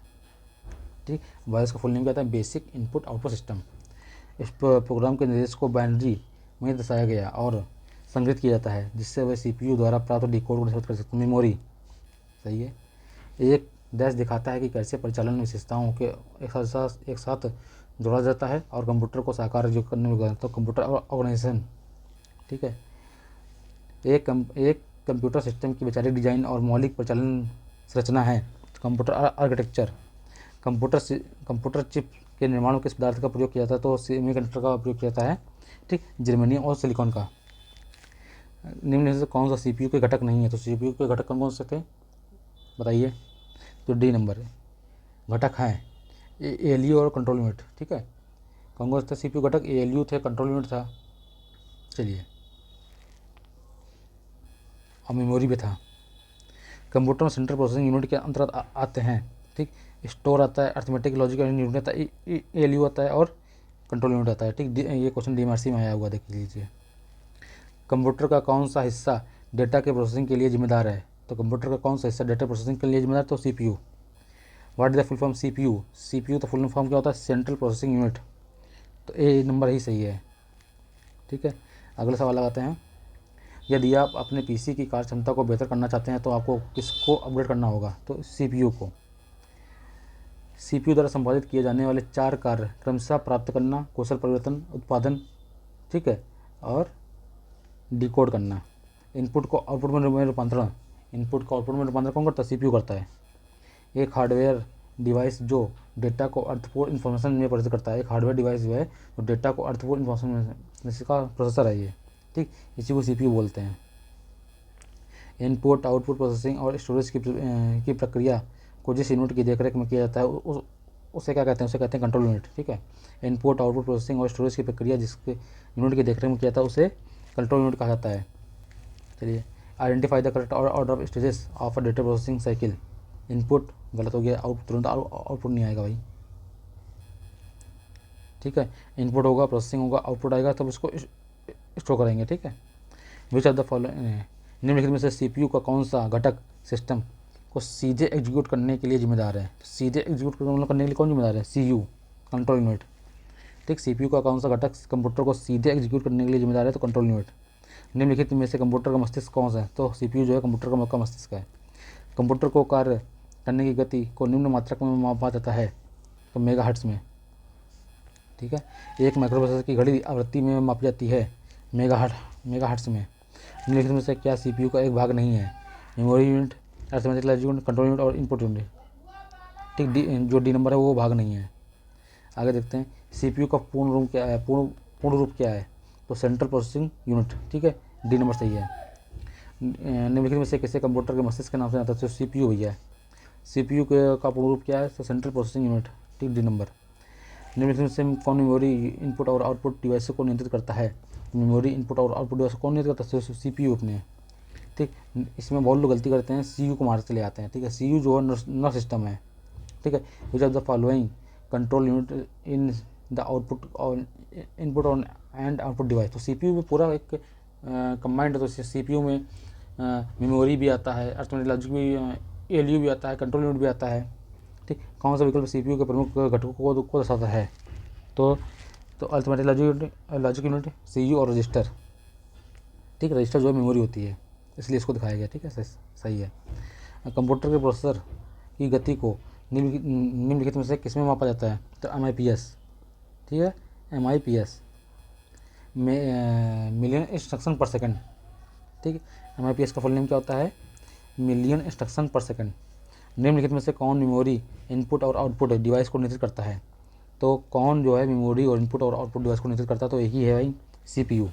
ठीक। बायोस का फुल नेम क्या होता है, बेसिक इनपुट आउटपुट सिस्टम। इस प्रोग्राम के निर्देश को बाइनरी में दर्शाया गया और संग्रहित किया जाता है, जिससे वह सीपीयू द्वारा प्राप्त डिकोड को निष्पादित कर सकते हैं, मेमोरी, सही है। एक डैश दिखाता है कि कैसे परिचालन विशेषताओं के एक साथ जोड़ा जाता है और कंप्यूटर को साकार जो करने में, तो कंप्यूटर ऑर्गेनाइजेशन, ठीक है। एक कंप्यूटर सिस्टम की वैचारिक डिजाइन और मौलिक परिचालन संरचना है, तो कंप्यूटर आर्किटेक्चर। कंप्यूटर चिप के निर्माण में किस पदार्थ का प्रयोग किया जाता है, तो सेमीकंडक्टर का प्रयोग किया जाता है, ठीक, जर्मेनियम और सिलिकॉन का। निम्न में से कौन सा सीपीयू के घटक नहीं है, तो सीपीयू के घटक कौन से थे बताइए, तो डी नंबर घटक हैं एएलयू और कंट्रोल यूनिट, ठीक है। कौन सा सीपीयू घटक, एएलयू थे, कंट्रोल यूनिट था, चलिए, और मेमोरी भी था। कंप्यूटर में सेंट्रल प्रोसेसिंग यूनिट के अंतर्गत आते हैं, ठीक। स्टोर आता है, अर्थमेटिक लॉजिक यूनिट आता है, एएलयू आता है और कंट्रोल यूनिट आता है, ठीक। ये क्वेश्चन डीएमआरसी में आया हुआ, देख लीजिए। कंप्यूटर का कौन सा हिस्सा डेटा के प्रोसेसिंग के लिए जिम्मेदार है, तो कंप्यूटर का कौन सा हिस्सा डेटा प्रोसेसिंग के लिए जिम्मेदार, तो CPU. What is the full form CPU, CPU तो फुल फॉर्म क्या होता है, सेंट्रल प्रोसेसिंग यूनिट, तो ए नंबर ही सही है, ठीक है। अगला सवाल लगाते हैं। यदि आप अपने पीसी की कार्य क्षमता को बेहतर करना चाहते हैं तो आपको किसको अपग्रेड करना होगा, तो सीपीयू को। सीपीयू द्वारा संपादित किए जाने वाले 4 कार्य क्रमशः प्राप्त करना, कौशल परिवर्तन, उत्पादन, ठीक है, और डिकोड करना। इनपुट को आउटपुट में रूपांतरण, इनपुट को आउटपुट में रूपांतरण कौन करता है, सीपीयू करता है। एक हार्डवेयर डिवाइस जो डेटा को अर्थपूर्ण इन्फॉर्मेशन में परिवर्तित करता है, एक हार्डवेयर डिवाइस जो है तो डेटा को अर्थपूर्ण इन्फॉर्मेशन में, इसका प्रोसेसर है ये, ठीक, इसी को सीपीयू बोलते हैं। इनपुट आउटपुट प्रोसेसिंग और स्टोरेज की प्रक्रिया को जिस यूनिट की देखरेख में किया जाता है उसे क्या कहते हैं, उसे कहते हैं कंट्रोल यूनिट, ठीक है। इनपुट आउटपुट प्रोसेसिंग और स्टोरेज की प्रक्रिया जिसके यूनिट की देखरेख में किया जाता है उसे कंट्रोल यूनिट कहा जाता है। चलिए, identify the correct order of stages of a data processing cycle. Input गलत हो गया, आउट तुरंत आउटपुट नहीं आएगा भाई, ठीक है। इनपुट होगा, प्रोसेसिंग होगा, आउटपुट आएगा, तब उसको स्टोर करेंगे, ठीक है। विच ऑफ द फॉलोइंग, निम्नलिखित में से सीपीयू का कौन सा घटक सिस्टम को सीधे एग्जीक्यूट करने के लिए जिम्मेदार है, सीधे एग्जीक्यूट करने के लिए कौन जिम्मेदार है, सीयू, कंट्रोल यूनिट, ठीक। सीपीयू का कौन सा घटक कंप्यूटर को सीधे एग्जीक्यूट करने के लिए जिम्मेदार है, तो कंट्रोल यूनिट। निम्नलिखित में से कंप्यूटर का मस्तिष्क कौन सा है, तो सीपीयू जो है कंप्यूटर का मस्तिष्क है। कंप्यूटर को कार्य करने की गति को निम्न मात्रक में मापा जाता है, तो मेगाहर्ट्ज में, ठीक है। एक माइक्रोप्रोसेसर की घड़ी आवृत्ति में मापी जाती है, मेगाहर्ट्ज में। निम्नलिखित में से क्या सीपीयू का एक भाग नहीं है, memory unit, arithmetic logic unit, control unit और इनपुट यूनिट, ठीक। जो डी नंबर है वो भाग नहीं है। आगे देखते हैं, सीपीयू का पूर्ण रूप क्या है, पूर्ण रूप क्या है, तो सेंट्रल प्रोसेसिंग यूनिट, ठीक है, डी नंबर सही है। निम्नलिखित में से किसी कंप्यूटर के मस्तिष्क के नाम से आता है, तो सीपीयू भैया है। सीपीयू का पूर्ण रूप क्या है, तो सेंट्रल प्रोसेसिंग यूनिट, ठीक, डी नंबर। निम्नलिखित से कौन मेमोरी इनपुट और आउटपुट डिवाइस को नियंत्रित करता है, मेमोरी इनपुट और आउटपुट डिवाइस को कौन नियंत्रित करता है, सीपीयू अपने, ठीक। इसमें बहुत लोग गलती करते हैं, CPU को मार चले आते हैं, ठीक है। CPU जो है नर्व सिस्टम है, ठीक है। Which of the following control unit in the output input on and output device. तो CPU में पूरा एक कंबाइंड है। तो CPU में मेमोरी भी आता है, अर्थमेटिक लॉजिक भी, ALU भी आता है, कंट्रोल यूनिट भी आता है, ठीक। कौन सा विकल्प CPU के प्रमुख घटकों को दर्शाता है? तो अर्थमेटिक लॉजिक यूनिट, CPU और रजिस्टर, ठीक है। रजिस्टर जो है मेमोरी होती है, इसलिए इसको दिखाया गया, ठीक है। सही है। कंप्यूटर के प्रोसेसर की गति को निम्नलिखित में से किसमें मापा जाता है? तो MIPS, ठीक है। MIPS में मिलियन इंस्ट्रक्शन पर सेकंड, ठीक है। MIPS का फुल नेम क्या होता है? मिलियन इंस्ट्रक्शन पर सेकंड। निम्नलिखित में से कौन मेमोरी इनपुट और आउटपुट डिवाइस को नियंत्रित करता है? तो कौन जो है मेमोरी और इनपुट और आउटपुट डिवाइस को नियंत्रित करता है? तो एक ही है भाई, CPU,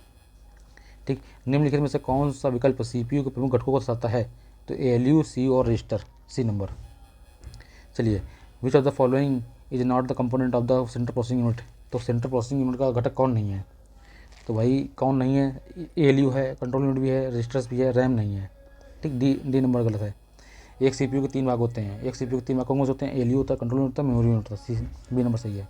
ठीक। निम्नलिखित में से कौन सा विकल्प CPU के प्रमुख घटकों को दर्शाता है? तो ALU, CPU और रजिस्टर, C नंबर। चलिए, which of the following is not the component of the central processing unit. तो सेंट्रल प्रोसेसिंग यूनिट का घटक कौन नहीं है? तो भाई कौन नहीं है? ALU है, कंट्रोल यूनिट भी है, रजिस्टर्स भी है, रैम नहीं है, ठीक। डी नंबर गलत है। एक CPU के 3 भाग होते हैं, एक CPU के 3 भाग कौन से होते हैं? ALU होता है, कंट्रोल यूनिट होता है, मेमोरी यूनिट होता है, B नंबर सही है।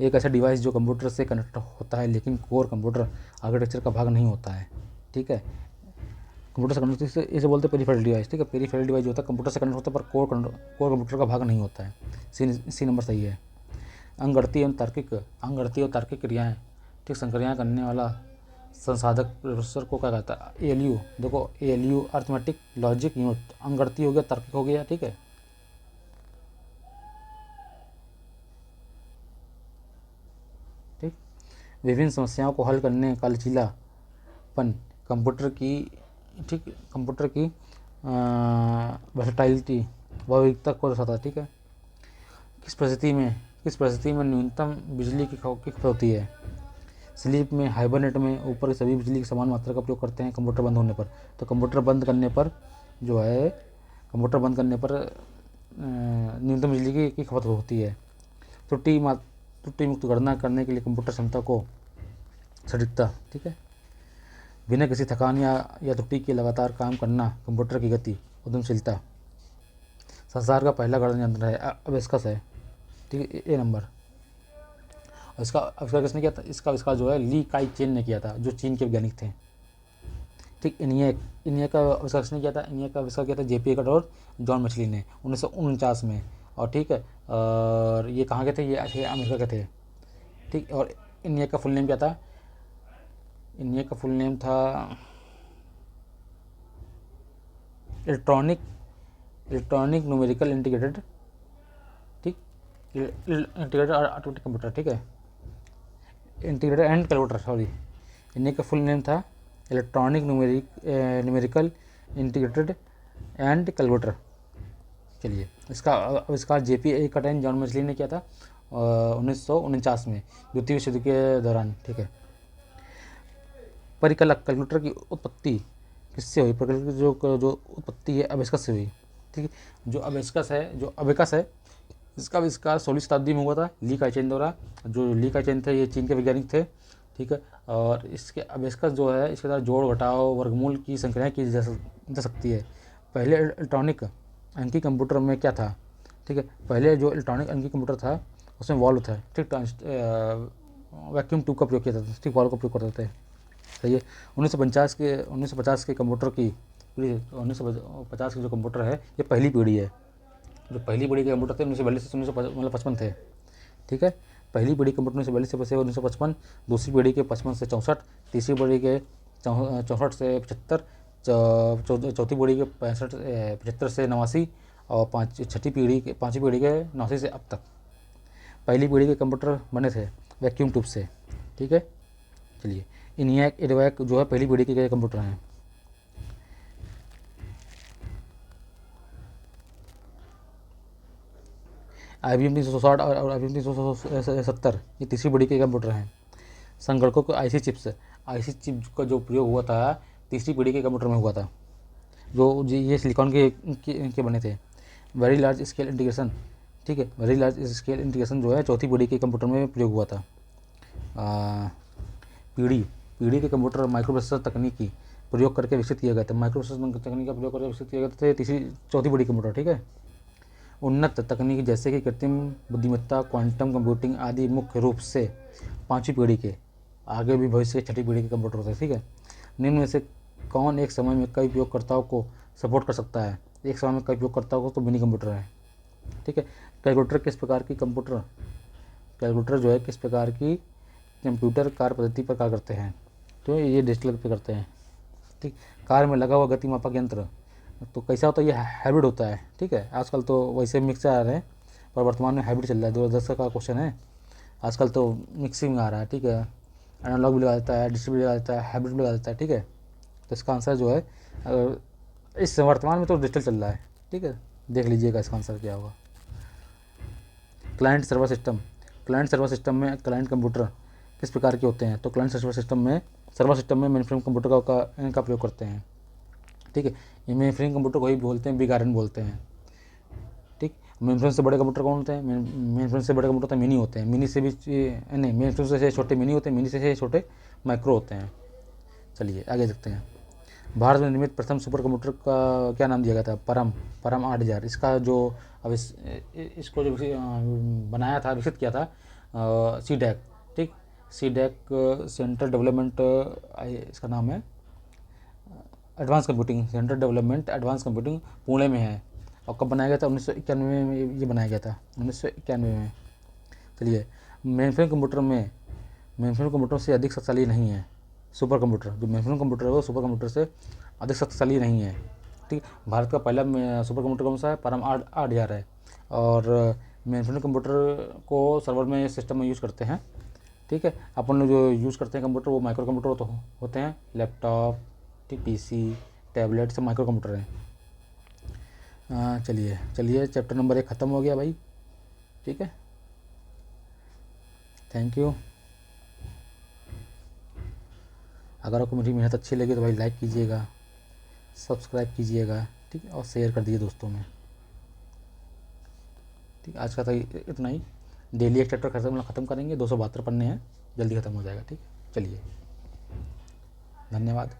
एक ऐसा डिवाइस जो कंप्यूटर से कनेक्ट होता है लेकिन कोर कंप्यूटर आर्किटेक्चर का भाग नहीं होता है, ठीक है। कंप्यूटर से कनेक्ट, इसे बोलते हैं पेरिफेरल डिवाइस, ठीक है। पेरिफेरल डिवाइस जो होता है कंप्यूटर से कनेक्ट होता है पर कोर कंप्यूटर का भाग नहीं होता है, सी नंबर सही है। अंकगणितीय और तार्किक क्रियाएं, ठीक, संक्रियाएं करने वाला संसाधक प्रोसेसर को क्या कहता है? ALU। देखो, ALU अर्थमेटिक लॉजिक यूनिट, अंकगणितीय हो गया, तार्किक हो गया, ठीक है। ठीक। विभिन्न समस्याओं को हल करने का लचीलापन कंप्यूटर की, ठीक, कंप्यूटर की वर्सटाइलिटी व विविधता को दर्शाता है, ठीक है। किस परिस्थिति में न्यूनतम बिजली की खपत होती है? स्लीप में, हाइबरनेट में, ऊपर की सभी बिजली की समान मात्रा का उपयोग करते हैं कंप्यूटर बंद होने पर। तो कंप्यूटर बंद करने पर जो है, कंप्यूटर बंद करने पर न्यूनतम बिजली की खपत होती है। त्रुटि मुक्त गणना करने के लिए कंप्यूटर क्षमता को सटीकता, ठीक है। बिना किसी थकान या त्रुटि के लगातार काम करना कंप्यूटर की गति, उद्यमशीलता। संसार का पहला गणना यंत्र है अबेस्कस है, ठीक है, A नंबर। और इसका आविष्कार किसने किया था? इसका आविष्कार जो है ली काई चेन ने किया था, जो चीन के वैज्ञानिक थे, ठीक। इनियक का आविष्कार किसने किया था? इनियक का आविष्कार किया था JP एकट और जॉन मछली ने 1949 में, और ठीक है। और ये कहाँ के थे? ये अमेरिका के थे, ठीक। और इनियक का फुल नेम क्या था? इनियक का फुल नेम था इलेक्ट्रॉनिक न्यूमेरिकल इंटीग्रेटेड, ठीक, इंटीग्रेटेड ऑटोमेटिक कंप्यूटर, ठीक है, इंटीग्रेटेड एंड कैलकुलेटर, सॉरी। इन्हीं का फुल नेम था electronic numerical integrated and calculator. चलिए, इसका आविष्कार JP एकट एंड जॉन मछली ने किया था 1949 में, द्वितीय विश्व युद्ध के दौरान, ठीक है। परिकलक कैलकुलेटर की उत्पत्ति किससे हुई? परिकलक जो उत्पत्ति है अबेस्कस से हुई, ठीक है। जो अबेकस है, इसका आविष्कार 16वीं शताब्दी में हुआ था ली काई चेन द्वारा। जो ली काई चेन थे ये चीन के वैज्ञानिक थे, ठीक है। और इसके अबेस्कस जो है, इसके द्वारा जोड़ घटाव वर्गमूल की संक्रियाएं की जा सकती है। पहले इलेक्ट्रॉनिक अंकीय कंप्यूटर में क्या था? ठीक है, पहले जो इलेक्ट्रॉनिक अंकीय कंप्यूटर था उसमें वॉल्व था, ठीक, वैक्यूम ट्यूब का प्रयोग किया जाता था, ठीक, वॉल्व का प्रयोग करते थे, सही है। 1950 के कंप्यूटर की 1950 के जो कंप्यूटर है ये पहली पीढ़ी है। जो पहली पीढ़ी के कंप्यूटर थे 1942 से 1955 थे, ठीक है। पहली पीढ़ी कंप्यूटर 1942 से 1955, दूसरी पीढ़ी के 55 से 64, तीसरी पीढ़ी के 64 से 75, चौथी पीढ़ी के 75 से 89, और पाँचवीं पीढ़ी के 89 से अब तक। पहली पीढ़ी के कंप्यूटर बने थे वैक्यूम ट्यूब से, ठीक है। चलिए, ENIAC जो है पहली पीढ़ी के कंप्यूटर हैं। IBM 360 और IBM 370 ये तीसरी पीढ़ी के कंप्यूटर हैं। संगणकों को IC चिप का जो प्रयोग हुआ था तीसरी पीढ़ी के कंप्यूटर में हुआ था, जो ये सिलिकॉन के बने थे। वेरी लार्ज स्केल इंटीग्रेशन, ठीक है, वेरी लार्ज स्केल इंटीग्रेशन जो है चौथी पीढ़ी के कंप्यूटर में प्रयोग हुआ था। पीढ़ी के कंप्यूटर माइक्रो प्रोसेसर तकनीकी प्रयोग करके विकसित किए गए थे, माइक्रो प्रोसेसर तकनीक का प्रयोग करके विकसित किए गए थे। तीसरी चौथी बड़ी कंप्यूटर, ठीक है। उन्नत तकनीक जैसे कि कृत्रिम बुद्धिमत्ता, क्वांटम कंप्यूटिंग आदि मुख्य रूप से 5वीं पीढ़ी के, आगे भी भविष्य की 6ठी पीढ़ी के कंप्यूटर होते हैं, ठीक है। निम्न में से कौन एक समय में कई उपयोगकर्ताओं को सपोर्ट कर सकता है? एक समय में कई उपयोगकर्ताओं को तो मिनी कंप्यूटर है, ठीक है। कैलकुलेटर किस प्रकार की कंप्यूटर कैलकुलेटर जो है किस प्रकार की कंप्यूटर कार्य पद्धति पर कार्य करते हैं? तो ये डिजिटल पे करते हैं, ठीक। कार में लगा हुआ गति मापक यंत्र तो कैसा होता है? ये हाइब्रिड होता है, ठीक है। आजकल तो वैसे मिक्सर आ रहे हैं, पर वर्तमान में हाइब्रिड चल रहा है। 2010 का क्वेश्चन है। आजकल तो मिक्सिंग आ रहा है, ठीक है। एनालॉग भी लगा देता है, डिजिटल भी लगा देता है, हाइब्रिड भी लगा देता है, ठीक है। तो इसका आंसर जो है इस वर्तमान में तो डिजिटल चल रहा है, ठीक है। देख लीजिएगा इसका आंसर क्या होगा। क्लाइंट सर्वर सिस्टम में क्लाइंट कंप्यूटर किस प्रकार के होते हैं? तो क्लाइंट सर्वर सिस्टम में मेनफ्रेम कंप्यूटर का प्रयोग करते हैं, ठीक है। ये मेनफ्रेम कंप्यूटर को ही बोलते हैं, बिग आयरन बोलते हैं, ठीक। मेनफ्रेम से बड़े कंप्यूटर कौन होते हैं? मेनफ्रेम से बड़े कंप्यूटर तो मिनी होते हैं, मिनी से भी नहीं, मेनफ्रेम से छोटे मिनी होते हैं, मिनी से छोटे माइक्रो होते हैं। चलिए आगे देखते हैं। भारत में निर्मित प्रथम सुपर कंप्यूटर का क्या नाम दिया गया था? परम 8000। इसका जो अब इसको जो बनाया था, विकसित किया था सीडैक, ठीक। सीडैक सेंट्रल डेवलपमेंट, इसका नाम है एडवांस कंप्यूटिंग पुणे में है। और कब बनाया गया था? 1991 में ये बनाया गया था, 1991 में। चलिए, मेनफ्रेम कंप्यूटर से अधिक शक्तिशाली नहीं है सुपर कंप्यूटर। जो मेनफ्रेम कंप्यूटर है वो सुपर कंप्यूटर से अधिक शक्तिशाली नहीं है, ठीक। भारत का पहला सुपर कंप्यूटर कौन सा है? परम 8000 है। और मेनफ्रेम कंप्यूटर को सर्वर में सिस्टम में यूज़ करते हैं, ठीक है। अपन लोग जो यूज़ करते हैं कंप्यूटर वो माइक्रो कंप्यूटर तो होते हैं, लैपटॉप, ठीक, पीसी, टैबलेट सब माइक्रो कंप्यूटर हैं। चलिए चैप्टर नंबर 1 ख़त्म हो गया भाई, ठीक है। Thank you. अगर आपको मेरी मेहनत अच्छी लगी तो भाई लाइक कीजिएगा, सब्सक्राइब कीजिएगा, ठीक है, और शेयर कर दीजिए दोस्तों में, ठीक। आज का तो इतना ही। डेली एक चैप्टर ख़त्म करेंगे, 272 पन्ने हैं, जल्दी ख़त्म हो जाएगा, ठीक। चलिए, धन्यवाद।